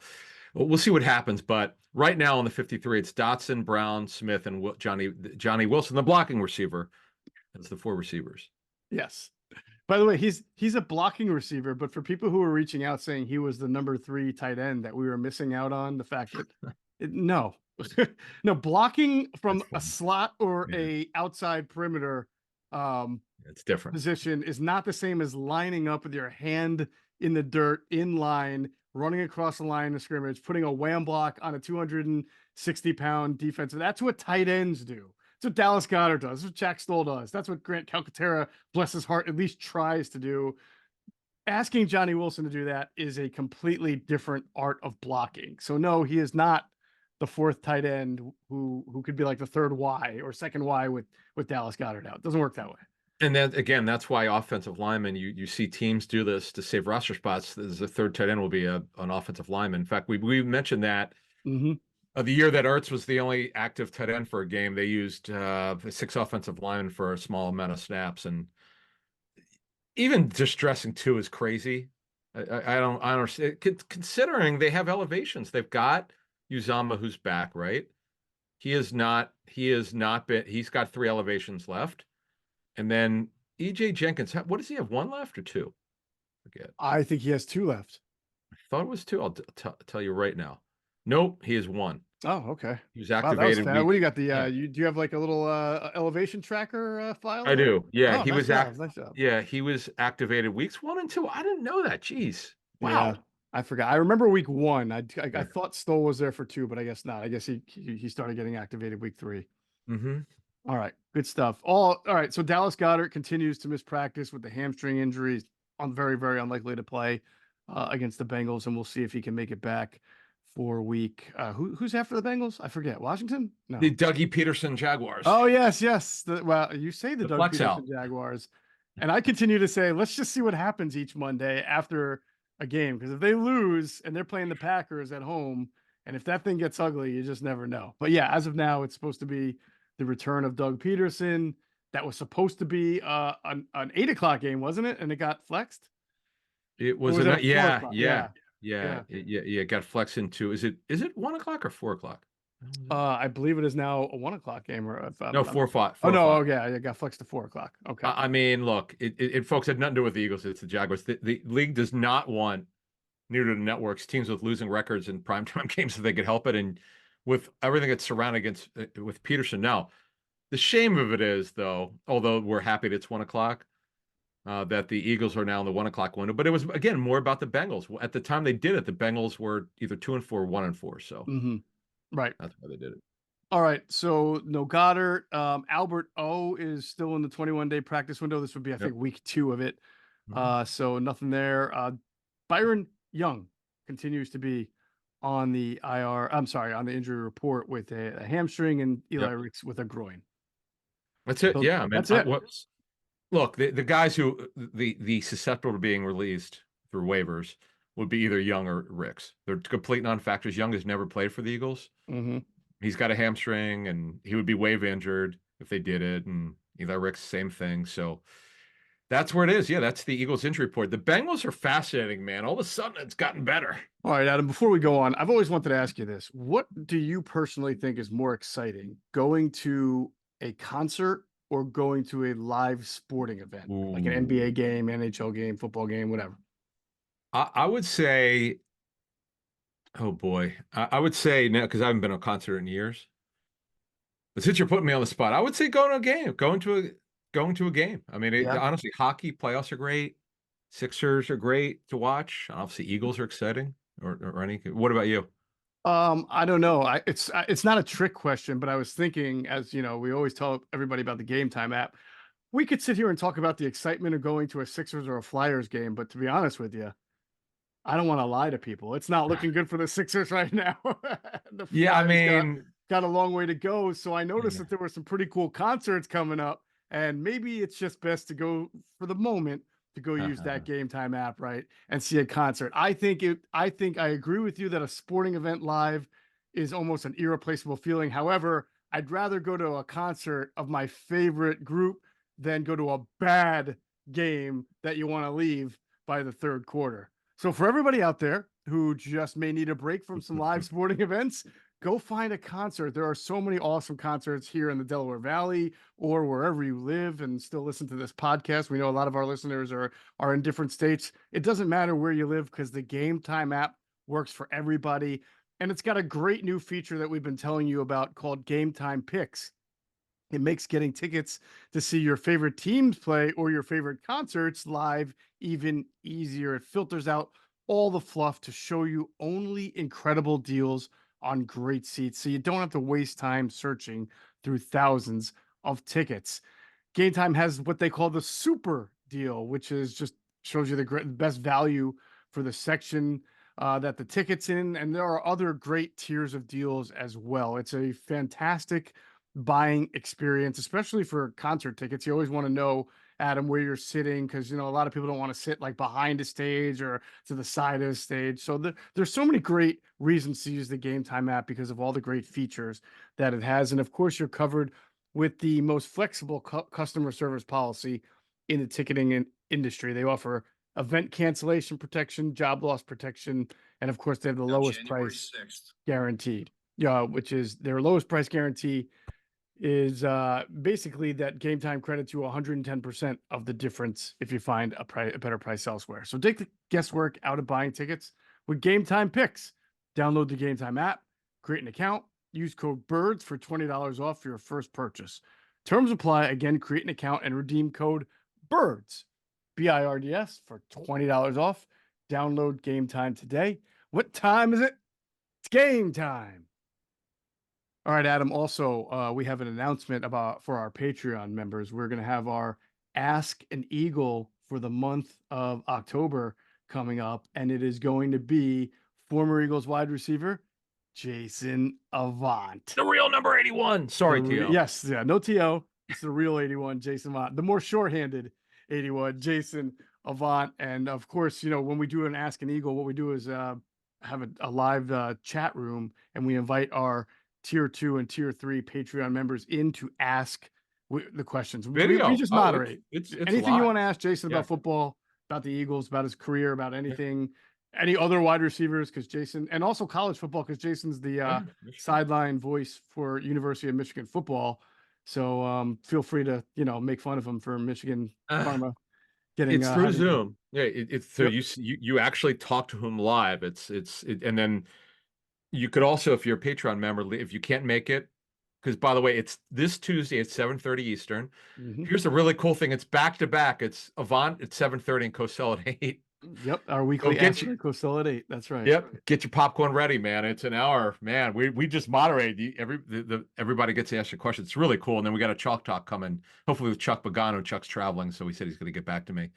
Speaker 2: we'll see what happens. But right now on the 53, it's Dotson, Brown, Smith, and Johnny Wilson, the blocking receiver. That's the four receivers.
Speaker 1: Yes. By the way, he's a blocking receiver, but for people who were reaching out saying he was the number 3 tight end that we were missing out on, the fact that no, no blocking from a slot or a outside perimeter
Speaker 2: It's different.
Speaker 1: position is not the same as lining up with your hand in the dirt in line, running across the line of scrimmage, putting a wham block on a 260-pound defense. That's what tight ends do. That's what Dallas Goedert does. That's what Jack Stoll does. That's what Grant Calcaterra, bless his heart, at least tries to do. Asking Johnny Wilson to do that is a completely different art of blocking. So no, he is not the 4th tight end who could be like the 3rd Y or 2nd Y with Dallas Goedert out. It doesn't work that way.
Speaker 2: And then again, that's why offensive linemen, you see teams do this to save roster spots. As a 3rd tight end will be an offensive lineman. In fact, we mentioned that the year that Ertz was the only active tight end for a game, they used 6 offensive linemen for a small amount of snaps. And even just dressing 2 is crazy. I don't understand. Considering they have elevations. They've got Uzama, who's back, right? He's got 3 elevations left. And then EJ Jenkins, what does he have? 1 left or 2? Forget.
Speaker 1: I think he has 2 left.
Speaker 2: I thought it was 2. I'll tell you right now. Nope, he has 1.
Speaker 1: Oh, okay.
Speaker 2: He was activated.
Speaker 1: Wow, what do you got? Do you have like a little elevation tracker file?
Speaker 2: I do. Yeah,
Speaker 1: he was nice job.
Speaker 2: Yeah, he was activated weeks 1 and 2. I didn't know that. Jeez. Wow.
Speaker 1: Yeah, I forgot. I remember week 1. I thought Stoll was there for 2, but I guess not. I guess he started getting activated week 3.
Speaker 2: Mm-hmm.
Speaker 1: All right, good stuff. All right. So Dallas Goedert continues to miss practice with the hamstring injuries. Very, very unlikely to play against the Bengals, and we'll see if he can make it back for week. Who's after the Bengals? I forget. Washington? No.
Speaker 2: The Dougie Peterson Jaguars.
Speaker 1: Oh yes. Well, you say the Doug Peterson
Speaker 2: out.
Speaker 1: Jaguars, and I continue to say let's just see what happens each Monday after a game, because if they lose and they're playing the Packers at home, and if that thing gets ugly, you just never know. But yeah, as of now, it's supposed to be the return of Doug Peterson. That was supposed to be an 8 o'clock game, wasn't it? And it got flexed.
Speaker 2: It was yeah. It got flexed into. Is it 1 o'clock or 4 o'clock?
Speaker 1: I believe it is now a 1 o'clock game, or
Speaker 2: no, 4 o'clock.
Speaker 1: Oh no, yeah, it got flexed to 4 o'clock. Okay.
Speaker 2: I mean, look, it folks had nothing to do with the Eagles. It's the Jaguars. The league does not want, neither do the networks, teams with losing records in primetime games if they could help it, and with everything that's surrounded with Peterson. Now, the shame of it is, though, although we're happy that it's 1 o'clock, that the Eagles are now in the 1 o'clock window. But it was, again, more about the Bengals. At the time they did it, the Bengals were either 2-4, 1-4. So
Speaker 1: right,
Speaker 2: that's why they did it.
Speaker 1: All right, so no Goddard. Albert O is still in the 21-day practice window. This would be, I think, week 2 of it. So nothing there. Byron Young continues to be on the IR. I'm sorry, on the injury report with a hamstring, and Eli Ricks with a groin.
Speaker 2: That's it.
Speaker 1: So
Speaker 2: yeah, I mean,
Speaker 1: that's it.
Speaker 2: Look, the guys who the susceptible to being released through waivers would be either Young or Ricks. They're complete non-factors. Young has never played for the Eagles. He's got a hamstring, and he would be waiver injured if they did it. And Eli Ricks, same thing. So that's where it is. Yeah, that's the Eagles injury report. The Bengals are fascinating, man. All of a sudden, it's gotten better.
Speaker 1: All right, Adam, before we go on, I've always wanted to ask you this. What do you personally think is more exciting, going to a concert or going to a live sporting event, like an NBA game, NHL game, football game, whatever?
Speaker 2: I would say, oh boy, I would say now, because I haven't been to a concert in years. But since you're putting me on the spot, I would say going to a game. I mean, honestly, hockey playoffs are great. Sixers are great to watch. Obviously, Eagles are exciting, or any. What about you?
Speaker 1: I don't know. It's not a trick question, but I was thinking, as you know, we always tell everybody about the Game Time app. We could sit here and talk about the excitement of going to a Sixers or a Flyers game, but to be honest with you, I don't want to lie to people. It's not looking good for the Sixers right now. The
Speaker 2: Yeah, I
Speaker 1: Flyers
Speaker 2: mean,
Speaker 1: got a long way to go. So I noticed
Speaker 2: yeah.
Speaker 1: that there were some pretty cool concerts coming up, and maybe it's just best to go for the moment to go use that Game Time app, right, and see a concert. I agree with you that a sporting event live is almost an irreplaceable feeling. However, I'd rather go to a concert of my favorite group than go to a bad game that you want to leave by the third quarter. So for everybody out there who just may need a break from some live sporting events, go find a concert. There are so many awesome concerts here in the Delaware Valley or wherever you live and still listen to this podcast. We know a lot of our listeners are in different states. It doesn't matter where you live because the Game Time app works for everybody. And it's got a great new feature that we've been telling you about called Game Time Picks. It makes getting tickets to see your favorite teams play or your favorite concerts live even easier. It filters out all the fluff to show you only incredible deals on great seats so you don't have to waste time searching through thousands of tickets. Game Time has what they call the super deal, which is just shows you the best value for the section that the ticket's in. And there are other great tiers of deals as well. It's a fantastic buying experience, especially for concert tickets. You always want to know, Adam, where you're sitting because you know a lot of people don't want to sit like behind a stage or to the side of the stage. So there's so many great reasons to use the Game Time app because of all the great features that it has, and of course you're covered with the most flexible customer service policy in the ticketing industry. They offer event cancellation protection, job loss protection, and of course they have the lowest price
Speaker 3: 6th.
Speaker 1: guaranteed. Yeah, which is their lowest price guarantee is basically that Game Time credits you 110% of the difference if you find a better price elsewhere. So take the guesswork out of buying tickets with Game Time Picks. Download the Game Time app, create an account, use code BIRDS for $20 off for your first purchase. Terms apply. Again, create an account and redeem code BIRDS, BIRDS, for $20 off. Download Game Time today. What time is it? It's game time. All right, Adam. Also, we have an announcement for our Patreon members. We're going to have our Ask an Eagle for the month of October coming up, and it is going to be former Eagles wide receiver Jason Avant.
Speaker 2: The real number 81. Sorry, Tio.
Speaker 1: Yes, yeah, no TO. It's the real 81, Jason Avant. The more shorthanded 81, Jason Avant. And of course, you know, when we do an Ask an Eagle, what we do is have a live chat room, and we invite our tier 2 and tier 3 Patreon members in to ask the questions.
Speaker 2: Video.
Speaker 1: We just moderate.
Speaker 2: It's
Speaker 1: Anything
Speaker 2: live.
Speaker 1: you want to ask Jason
Speaker 2: Yeah.
Speaker 1: about football, about the Eagles, about his career, about anything, any other wide receivers, because Jason, and also college football, because Jason's the sideline voice for University of Michigan football. So feel free to, you know, make fun of him for Michigan karma. Getting
Speaker 2: It's through Zoom. Yeah, it's so
Speaker 1: Yep.
Speaker 2: you actually talk to him live. And then you could also, if you're a Patreon member, if you can't make it, because by the way, it's this Tuesday at 7:30 Eastern.
Speaker 1: Mhm.
Speaker 2: Here's the really cool thing: it's back to back. It's Avant at 7:30 and Cosell at 8.
Speaker 1: Yep, our weekly
Speaker 2: get
Speaker 1: Ask
Speaker 2: you-
Speaker 1: Cosell at 8. That's right.
Speaker 2: Yep, get your popcorn ready, man. It's an hour, man. We just moderate. Everybody gets to ask your questions. It's really cool. And then we got a Chalk Talk coming, hopefully with Chuck Pagano. Chuck's traveling, so he said he's going to get back to me.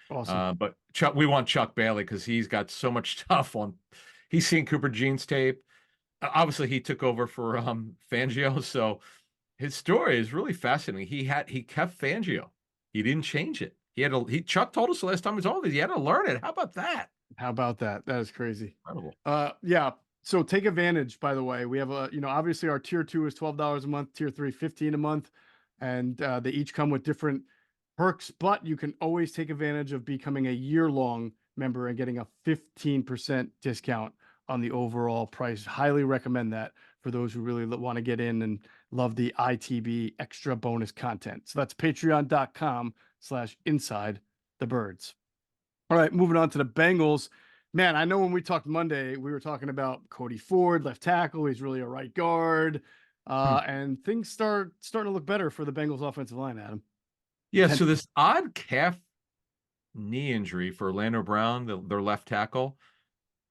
Speaker 1: Awesome.
Speaker 2: But Chuck, we want Chuck Bailey because he's got so much stuff on. He's seen Cooper Jean's tape. Obviously, he took over for Fangio, so his story is really fascinating. He kept Fangio. He didn't change it. Chuck told us the last time he was on this, he had to learn it. How about that?
Speaker 1: How about that? That is crazy.
Speaker 2: Incredible.
Speaker 1: Yeah. So take advantage, by the way. We have obviously our tier 2 is $12 a month, tier 3, $15 a month. And they each come with different perks, but you can always take advantage of becoming a year-long member and getting a 15% discount on the overall price. Highly recommend that for those who really want to get in and love the ITB extra bonus content. So that's patreon.com/inside the birds. All right, moving on to the Bengals. Man, I know when we talked Monday, we were talking about Cody Ford, left tackle. He's really a right guard. And things starting to look better for the Bengals offensive line, Adam.
Speaker 2: Yeah, so this odd calf knee injury for Orlando Brown, their left tackle.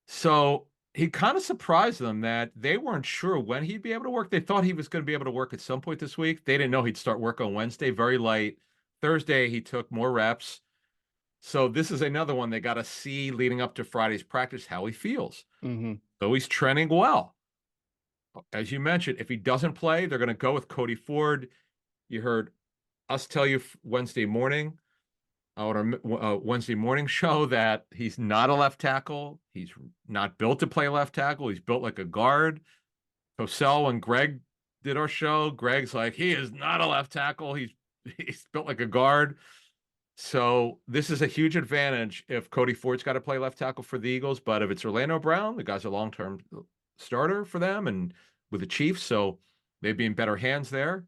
Speaker 2: So he kind of surprised them that they weren't sure when he'd be able to work. They thought he was going to be able to work at some point this week. They didn't know he'd start work on Wednesday, very light. Thursday, he took more reps. So this is another one they got to see leading up to Friday's practice how he feels.
Speaker 1: Mm-hmm.
Speaker 2: So he's trending well. As you mentioned, if he doesn't play, they're going to go with Cody Ford. You heard us tell you Wednesday morning on our Wednesday morning show that he's not a left tackle. He's not built to play left tackle. He's built like a guard. Cosell and Greg did our show. Greg's like, he is not a left tackle. He's built like a guard. So this is a huge advantage if Cody Ford's got to play left tackle for the Eagles. But if it's Orlando Brown, the guy's a long-term starter for them and with the Chiefs, so they'd be in better hands there.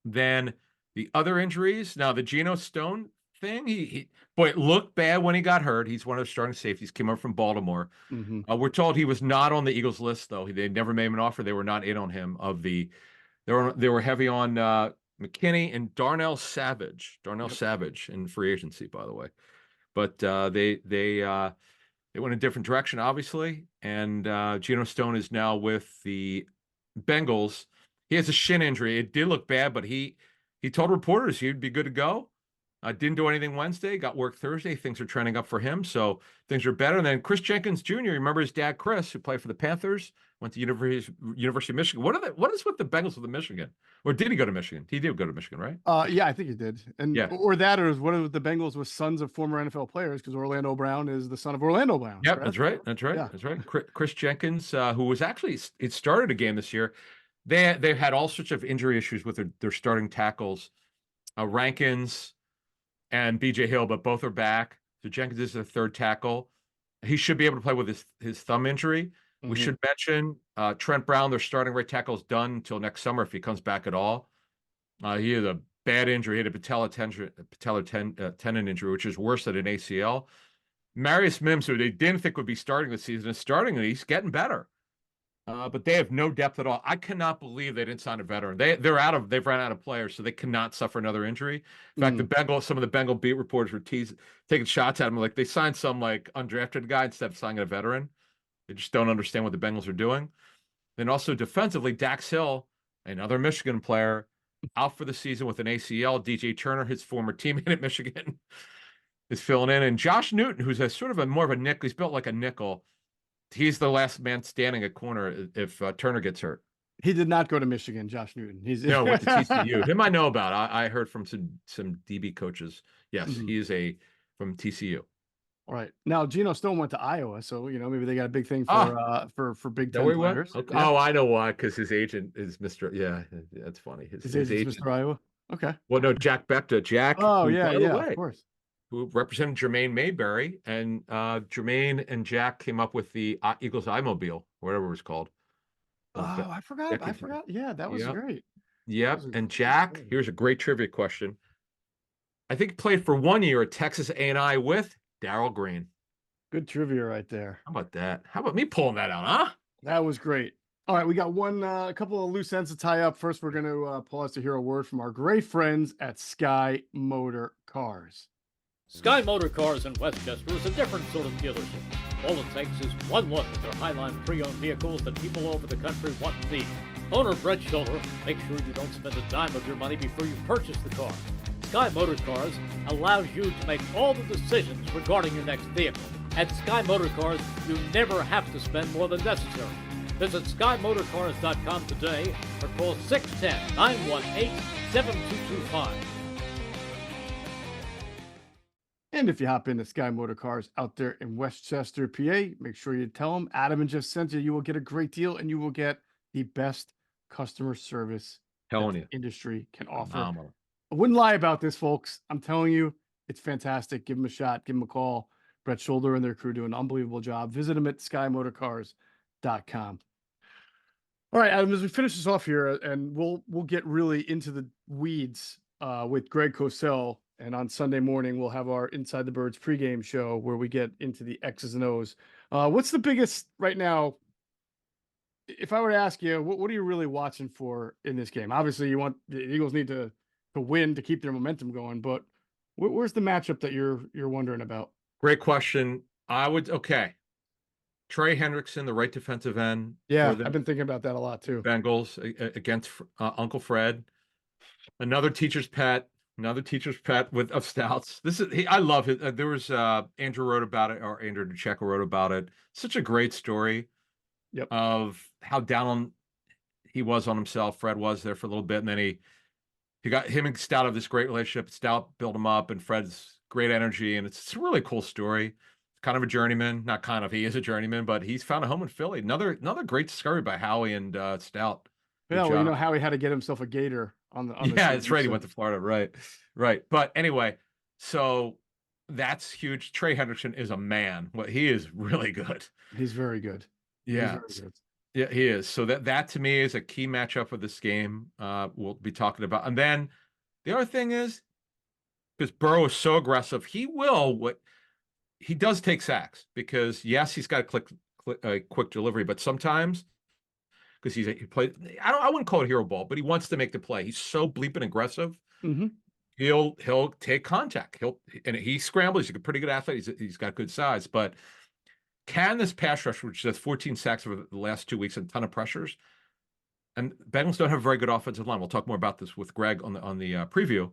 Speaker 2: Then the other injuries. Now the Geno Stone thing, he boy, it looked bad when he got hurt. He's one of the starting safeties, came up from Baltimore.
Speaker 1: Mm-hmm.
Speaker 2: We're told he was not on the Eagles list, though. They never made him an offer. They were not in on him. They were heavy on McKinney and Darnell Savage. Savage in free agency, by the way. But they went a different direction, obviously. And Geno Stone is now with the Bengals. He has a shin injury. It did look bad, but he told reporters he'd be good to go. Didn't do anything Wednesday, got work Thursday. Things are trending up for him, so things are better. And then Chris Jenkins Jr., remember his dad, Chris, who played for the Panthers, went to University of Michigan. What is with the Bengals with the Michigan? Or did he go to Michigan? He did go to Michigan, right?
Speaker 1: Yeah, I think he did. And
Speaker 2: yeah.
Speaker 1: Or that, or what if the Bengals with sons of former NFL players, because Orlando Brown is the son of Orlando Brown.
Speaker 2: Yep, that's right. That's right. Yeah. That's right. Chris Jenkins, who was actually it started a game this year. They've had all sorts of injury issues with their starting tackles, Rankins and BJ Hill, but both are back. So Jenkins is the third tackle. He should be able to play with his thumb injury. Mm-hmm. We should mention Trent Brown, their starting right tackle, is done until next summer if he comes back at all. He had a bad injury. He had a patellar tendon injury, which is worse than an ACL. Marius Mims, who they didn't think would be starting the season, is starting, and he's getting better. But they have no depth at all. I cannot believe they didn't sign a veteran. They've run out of players, so they cannot suffer another injury. In fact, some of the Bengal beat reporters were taking shots at him, like they signed some like undrafted guy instead of signing a veteran. They just don't understand what the Bengals are doing. Then also defensively, Dax Hill, another Michigan player, out for the season with an ACL. DJ Turner, his former teammate at Michigan, is filling in, and Josh Newton, who's more of a nickel. He's built like a nickel. He's the last man standing at corner if Turner gets hurt.
Speaker 1: He did not go to Michigan, Josh Newton.
Speaker 2: No, went to TCU. Him I know about. I heard from some DB coaches. Yes, he is from TCU.
Speaker 1: All right. Now Geno Stone went to Iowa, so maybe they got a big thing for Big Ten players.
Speaker 2: Okay. Yeah. Oh, I know why, because his agent is Mr. Yeah, that's funny. His agent,
Speaker 1: Mr. Iowa. Okay.
Speaker 2: Well, no, Jack Becta. Jack.
Speaker 1: Oh, yeah, of course.
Speaker 2: Who represented Jermaine Mayberry, and Jermaine and Jack came up with the Eagles iMobile, whatever it was called.
Speaker 1: Oh, I forgot. Yeah, that was great.
Speaker 2: Yep. And Jack, here's a great trivia question. I think he played for 1 year at Texas A&I with Darrell Green.
Speaker 1: Good trivia right there.
Speaker 2: How about that? How about me pulling that out, huh?
Speaker 1: That was great. All right, we got a couple of loose ends to tie up. First, we're going to pause to hear a word from our great friends at Sky Motor Cars.
Speaker 3: Sky Motor Cars in Westchester is a different sort of dealership. All it takes is one look at their Highline pre-owned vehicles that people all over the country want and need. Owner Brett Schulter makes sure you don't spend a dime of your money before you purchase the car. Sky Motor Cars allows you to make all the decisions regarding your next vehicle. At Sky Motor Cars, you never have to spend more than necessary. Visit SkyMotorCars.com today or call 610-918-7225.
Speaker 1: And if you hop into Sky Motor Cars out there in Westchester, PA, make sure you tell them Adam and Jeff sent you. You will get a great deal, and you will get the best customer service the industry can offer. Phenomenal. I wouldn't lie about this, folks. I'm telling you, it's fantastic. Give them a shot. Give them a call. Brett Schulter and their crew do an unbelievable job. Visit them at SkyMotorCars.com. All right, Adam, as we finish this off here, and we'll get really into the weeds with Greg Cosell. And on Sunday morning, we'll have our Inside the Birds pregame show where we get into the X's and O's. What's the biggest right now? If I were to ask you, what are you really watching for in this game? Obviously, you want the Eagles need to win to keep their momentum going. But Where's the matchup that you're wondering about?
Speaker 2: Great question. Okay. Trey Hendrickson, the right defensive end for
Speaker 1: Yeah, I've
Speaker 2: the
Speaker 1: been thinking about that a lot too.
Speaker 2: Bengals against Uncle Fred. Another teacher's pet. Another teacher's pet of Stouts. I love it. There was Andrew wrote about it, or Andrew DeCecco wrote about it. Such a great story
Speaker 1: Yep.
Speaker 2: of how down he was on himself. Fred was there for a little bit, and then he got him and Stout have this great relationship. Stout built him up, and Fred's great energy, and it's a really cool story. Kind of a journeyman, not kind of. He is a journeyman, but he's found a home in Philly. Another great discovery by Howie and Stout. Good
Speaker 1: Yeah, well, you
Speaker 2: job.
Speaker 1: know how he had to get himself a gator on the
Speaker 2: Yeah,
Speaker 1: team,
Speaker 2: it's right. He
Speaker 1: so-
Speaker 2: went to Florida. Right. But anyway, so that's huge. Trey Hendrickson is a man. Well, he is really good.
Speaker 1: He's very good. He's
Speaker 2: Yeah.
Speaker 1: very good.
Speaker 2: Yeah, he is. So that to me is a key matchup of this game. We'll be talking about. And then the other thing is, because Burrow is so aggressive, he does take sacks because yes, he's got a quick delivery, but sometimes because he played, I wouldn't call it hero ball, but he wants to make the play. He's so bleeping aggressive.
Speaker 1: Mhm.
Speaker 2: He'll take contact. He scrambles. He's a pretty good athlete. He's got good size, but can this pass rush, which has 14 sacks over the last 2 weeks and a ton of pressures, and Bengals don't have a very good offensive line. We'll talk more about this with Greg on the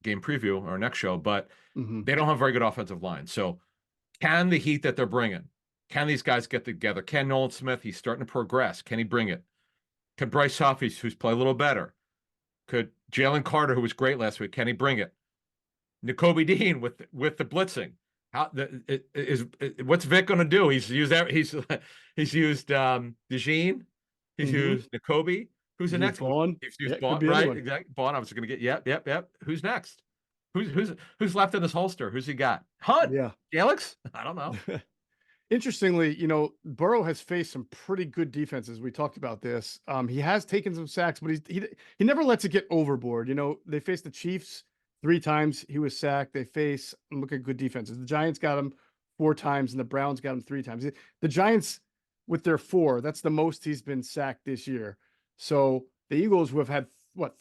Speaker 2: game preview, our next show, but
Speaker 1: Mhm.
Speaker 2: they don't have a very good offensive line. So can the heat that they're bringing, can these guys get together? Can Nolan Smith, he's starting to progress. Can he bring it? Can Bryce Huff, who's played a little better? Could Jalen Carter, who was great last week, can he bring it? N'Kobe Dean with the blitzing. What's Vic going to do? He's used DeJean. He's used N'Kobe. Who's the next
Speaker 1: Vaughn?
Speaker 2: He's used
Speaker 1: Yeah,
Speaker 2: Vaughn,
Speaker 1: could be
Speaker 2: right?
Speaker 1: anyone.
Speaker 2: Exactly. Vaughn. I was going to get. Yep. Who's next? Who's left in this holster? Who's he got? Hunt.
Speaker 1: Yeah.
Speaker 2: Alex? I don't know.
Speaker 1: Interestingly, Burrow has faced some pretty good defenses. We talked about this. He has taken some sacks, but he never lets it get overboard. They faced the Chiefs 3 times. He was sacked. I'm looking at good defenses. The Giants got him 4 times, and the Browns got him 3 times. The Giants, with their 4, that's the most he's been sacked this year. So the Eagles, who have had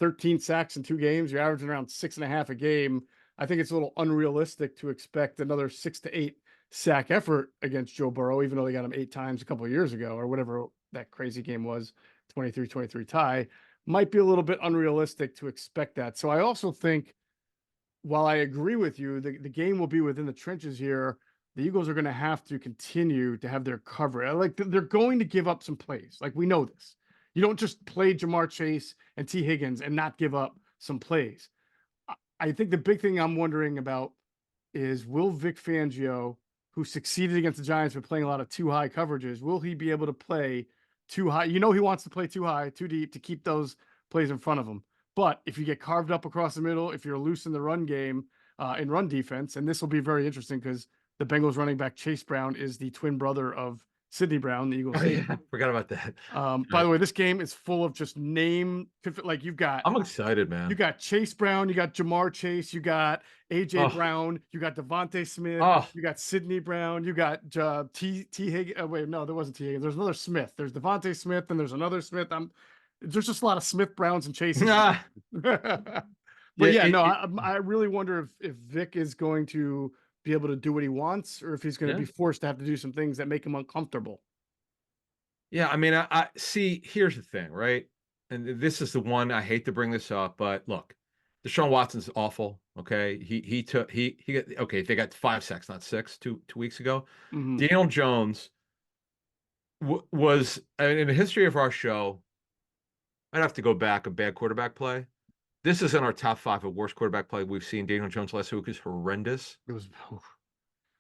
Speaker 1: 13 sacks in 2 games, you're averaging around 6.5 a game. I think it's a little unrealistic to expect another 6 to 8 sack effort against Joe Burrow, even though they got him 8 times a couple of years ago, or whatever that crazy game was, 23-23 tie. Might be a little bit unrealistic to expect that. So I also think, while I agree with you, the game will be within the trenches here. The Eagles are going to have to continue to have their cover. Like, they're going to give up some plays. Like, we know this. You don't just play Jamar Chase and T. Higgins and not give up some plays. I think the big thing I'm wondering about is, will Vic Fangio, who succeeded against the Giants by playing a lot of too high coverages, will he be able to play too high? He wants to play too high, too deep to keep those plays in front of him. But if you get carved up across the middle, if you're loose in the run game, in run defense, and this will be very interesting because the Bengals running back Chase Brown is the twin brother of Sidney Brown, the Eagles.
Speaker 2: Oh, yeah. Forgot about that.
Speaker 1: By the way, this game is full of just like you've got.
Speaker 2: I'm excited, man.
Speaker 1: You got Chase Brown, you got Jamar Chase, you got AJ Brown, you got Devontae Smith, you got Sidney Brown, you got T. Higgins. Wait, no, there wasn't T. Higgins. There's another Smith. There's Devontae Smith, and there's another Smith. There's just a lot of Smith Browns and Chases. But I really wonder if Vic is going to be able to do what he wants, or if he's going to be forced to have to do some things that make him uncomfortable.
Speaker 2: Yeah, I mean, I see. Here's the thing, right? And this is the one I hate to bring this up, but look, Deshaun Watson's awful. Okay, he got okay. They got 5 sacks, not 6, 2 weeks ago. Daniel Jones was in the history of our show. I'd have to go back a bad quarterback play. This is in our top 5 of worst quarterback play we've seen. Daniel Jones last week is horrendous.
Speaker 1: It was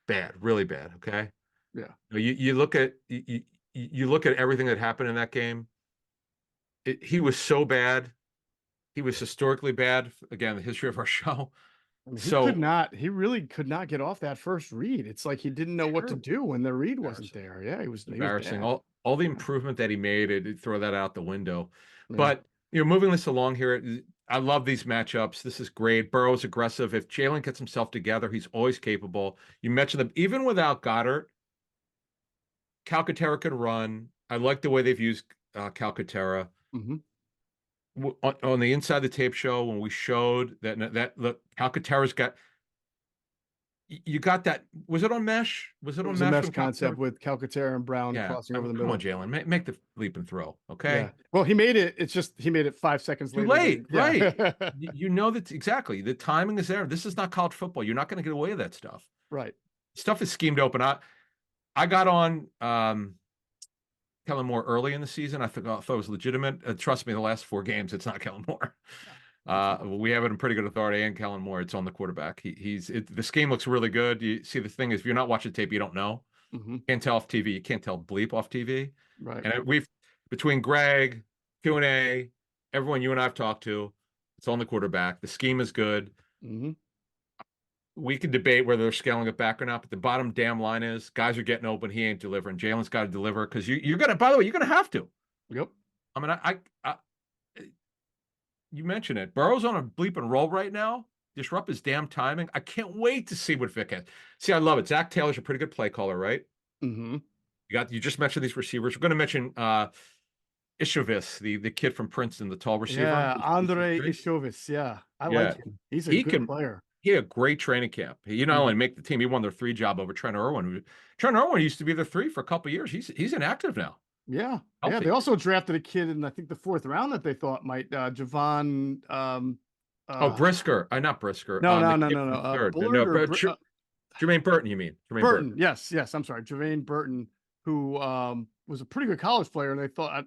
Speaker 2: bad, really bad. Okay.
Speaker 1: Yeah.
Speaker 2: You look at you look at everything that happened in that game. He was so bad. He was historically bad. Again, the history of our show.
Speaker 1: I mean, he really could not get off that first read. It's like he didn't know what to do when the read wasn't there. Yeah, he was
Speaker 2: embarrassing.
Speaker 1: He was
Speaker 2: all the improvement that he made, it'd throw that out the window. Yeah. But moving this along here, I love these matchups. This is great. Burrow's aggressive. If Jalen gets himself together, he's always capable. You mentioned them even without Goddard. Calcaterra can run. I like the way they've used Calcaterra. On the Inside the Tape show, when we showed that look, Calcaterra's got you got that. Was it on mesh? Was it on
Speaker 1: was a
Speaker 2: mesh?
Speaker 1: mesh
Speaker 2: when
Speaker 1: concept
Speaker 2: Calcaterra-
Speaker 1: with Calcaterra and Brown
Speaker 2: Yeah.
Speaker 1: crossing
Speaker 2: I
Speaker 1: over
Speaker 2: mean,
Speaker 1: the
Speaker 2: come on,
Speaker 1: middle.
Speaker 2: Jalen, make the leap and throw. Okay.
Speaker 1: Yeah. Well, he made it. It's just he made it 5 seconds
Speaker 2: Too
Speaker 1: later.
Speaker 2: late. Right.
Speaker 1: Yeah.
Speaker 2: You know that exactly. The timing is there. This is not college football. You're not going to get away with that stuff.
Speaker 1: Right.
Speaker 2: Stuff is schemed open. I got on Kellen Moore early in the season. I thought it was legitimate. Trust me, the last 4 games, it's not Kellen Moore. We have it in pretty good authority, and Kellen Moore, it's on the quarterback. The scheme looks really good. You see, the thing is, if you're not watching tape, you don't know. Can't tell off TV. You can't tell bleep off TV.
Speaker 1: Right.
Speaker 2: And between Greg, Q&A, everyone you and I've talked to, it's on the quarterback. The scheme is good. We could debate whether they're scaling it back or not, but the bottom damn line is guys are getting open. He ain't delivering. Jalen's got to deliver because you're gonna. By the way, you're gonna have to.
Speaker 1: Yep.
Speaker 2: I mean, I you mentioned it. Burrow's on a bleep and roll right now. Disrupt his damn timing. I can't wait to see what Vic has. See, I love it. Zach Taylor's a pretty good play caller, right? You just mentioned these receivers. We're going to mention Ishovis, the kid from Princeton, the tall receiver.
Speaker 1: Yeah, Andre Ishovis. Yeah, I like him. He's a good player.
Speaker 2: He had a great training camp. He not only make the team, he won their 3 job over Trent Irwin. Trent Irwin used to be their 3 for a couple of years. He's inactive now.
Speaker 1: Yeah.
Speaker 2: Healthy.
Speaker 1: Yeah. They also drafted a kid in, I think, the 4th round that they thought might Javon.
Speaker 2: Brisker. Not Brisker.
Speaker 1: No.
Speaker 2: Jermaine Burton, you mean? Jermaine
Speaker 1: Burton. Yes. I'm sorry. Jermaine Burton, who was a pretty good college player, and they thought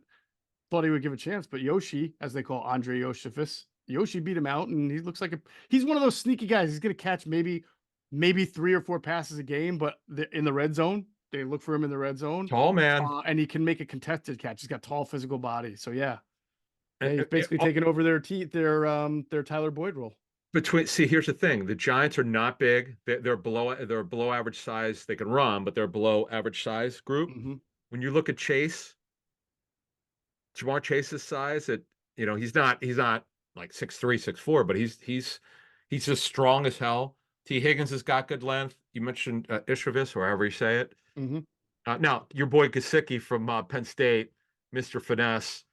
Speaker 1: he would give a chance, but Yoshi, as they call Andre Yoshifis, Yoshi beat him out, and he looks like he's one of those sneaky guys. He's going to catch maybe 3 or 4 passes a game, but in the red zone, they look for him in the red zone.
Speaker 2: Tall man,
Speaker 1: and he can make a contested catch. He's got tall physical body, so yeah, he's basically taking over their Tyler Boyd role.
Speaker 2: Here's the thing: the Giants are not big. They're below average size. They can run, but they're below average size group. When you look at Chase, Jamar Chase's size, he's not like 6'3", 6'4", but he's just strong as hell. T. Higgins has got good length. You mentioned Ishovis, or however you say it. Now, your boy Gesicki from Penn State, Mr. Finesse,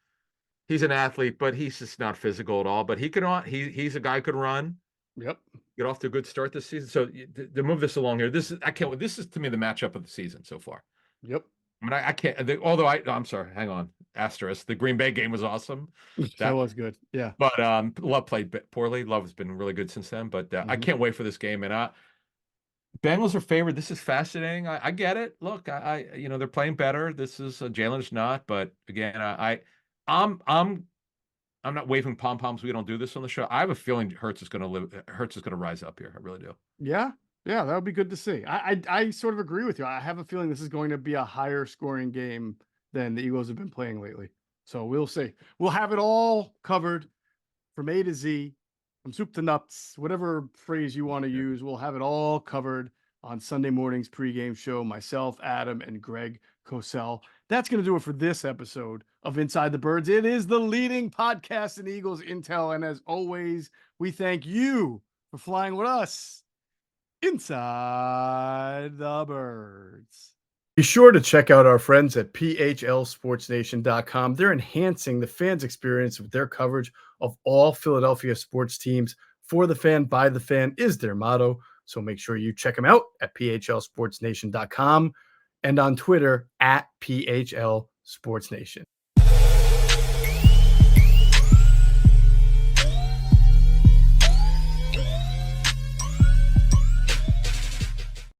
Speaker 2: he's an athlete, but he's just not physical at all. But he's a guy who could run.
Speaker 1: Yep.
Speaker 2: Get off to a good start this season. So to move this along here, this is to me the matchup of the season so far.
Speaker 1: Yep.
Speaker 2: I mean, I can't. I'm sorry. Hang on. Asterisk. The Green Bay game was awesome.
Speaker 1: That was good. Yeah.
Speaker 2: But Love played poorly. Love has been really good since then. But I can't wait for this game. And Bengals are favored. This is fascinating. I get it. Look, they're playing better. This is Jalen's not. But again, I'm not waving pom poms. We don't do this on the show. I have a feeling Hurts is going to rise up here. I really do.
Speaker 1: Yeah. Yeah, that would be good to see. I sort of agree with you. I have a feeling this is going to be a higher scoring game than the Eagles have been playing lately. So we'll see. We'll have it all covered from A to Z, from soup to nuts, whatever phrase you want to use. We'll have it all covered on Sunday morning's pregame show. Myself, Adam, and Greg Cosell. That's going to do it for this episode of Inside the Birds. It is the leading podcast in Eagles intel. And as always, we thank you for flying with us inside the birds. Be sure to check out our friends at PHLSportsNation.com. They're enhancing the fans' experience with their coverage of all Philadelphia sports teams. For the fan, by the fan is their motto. So make sure you check them out at PHLSportsNation.com and on Twitter at PHLSportsNation.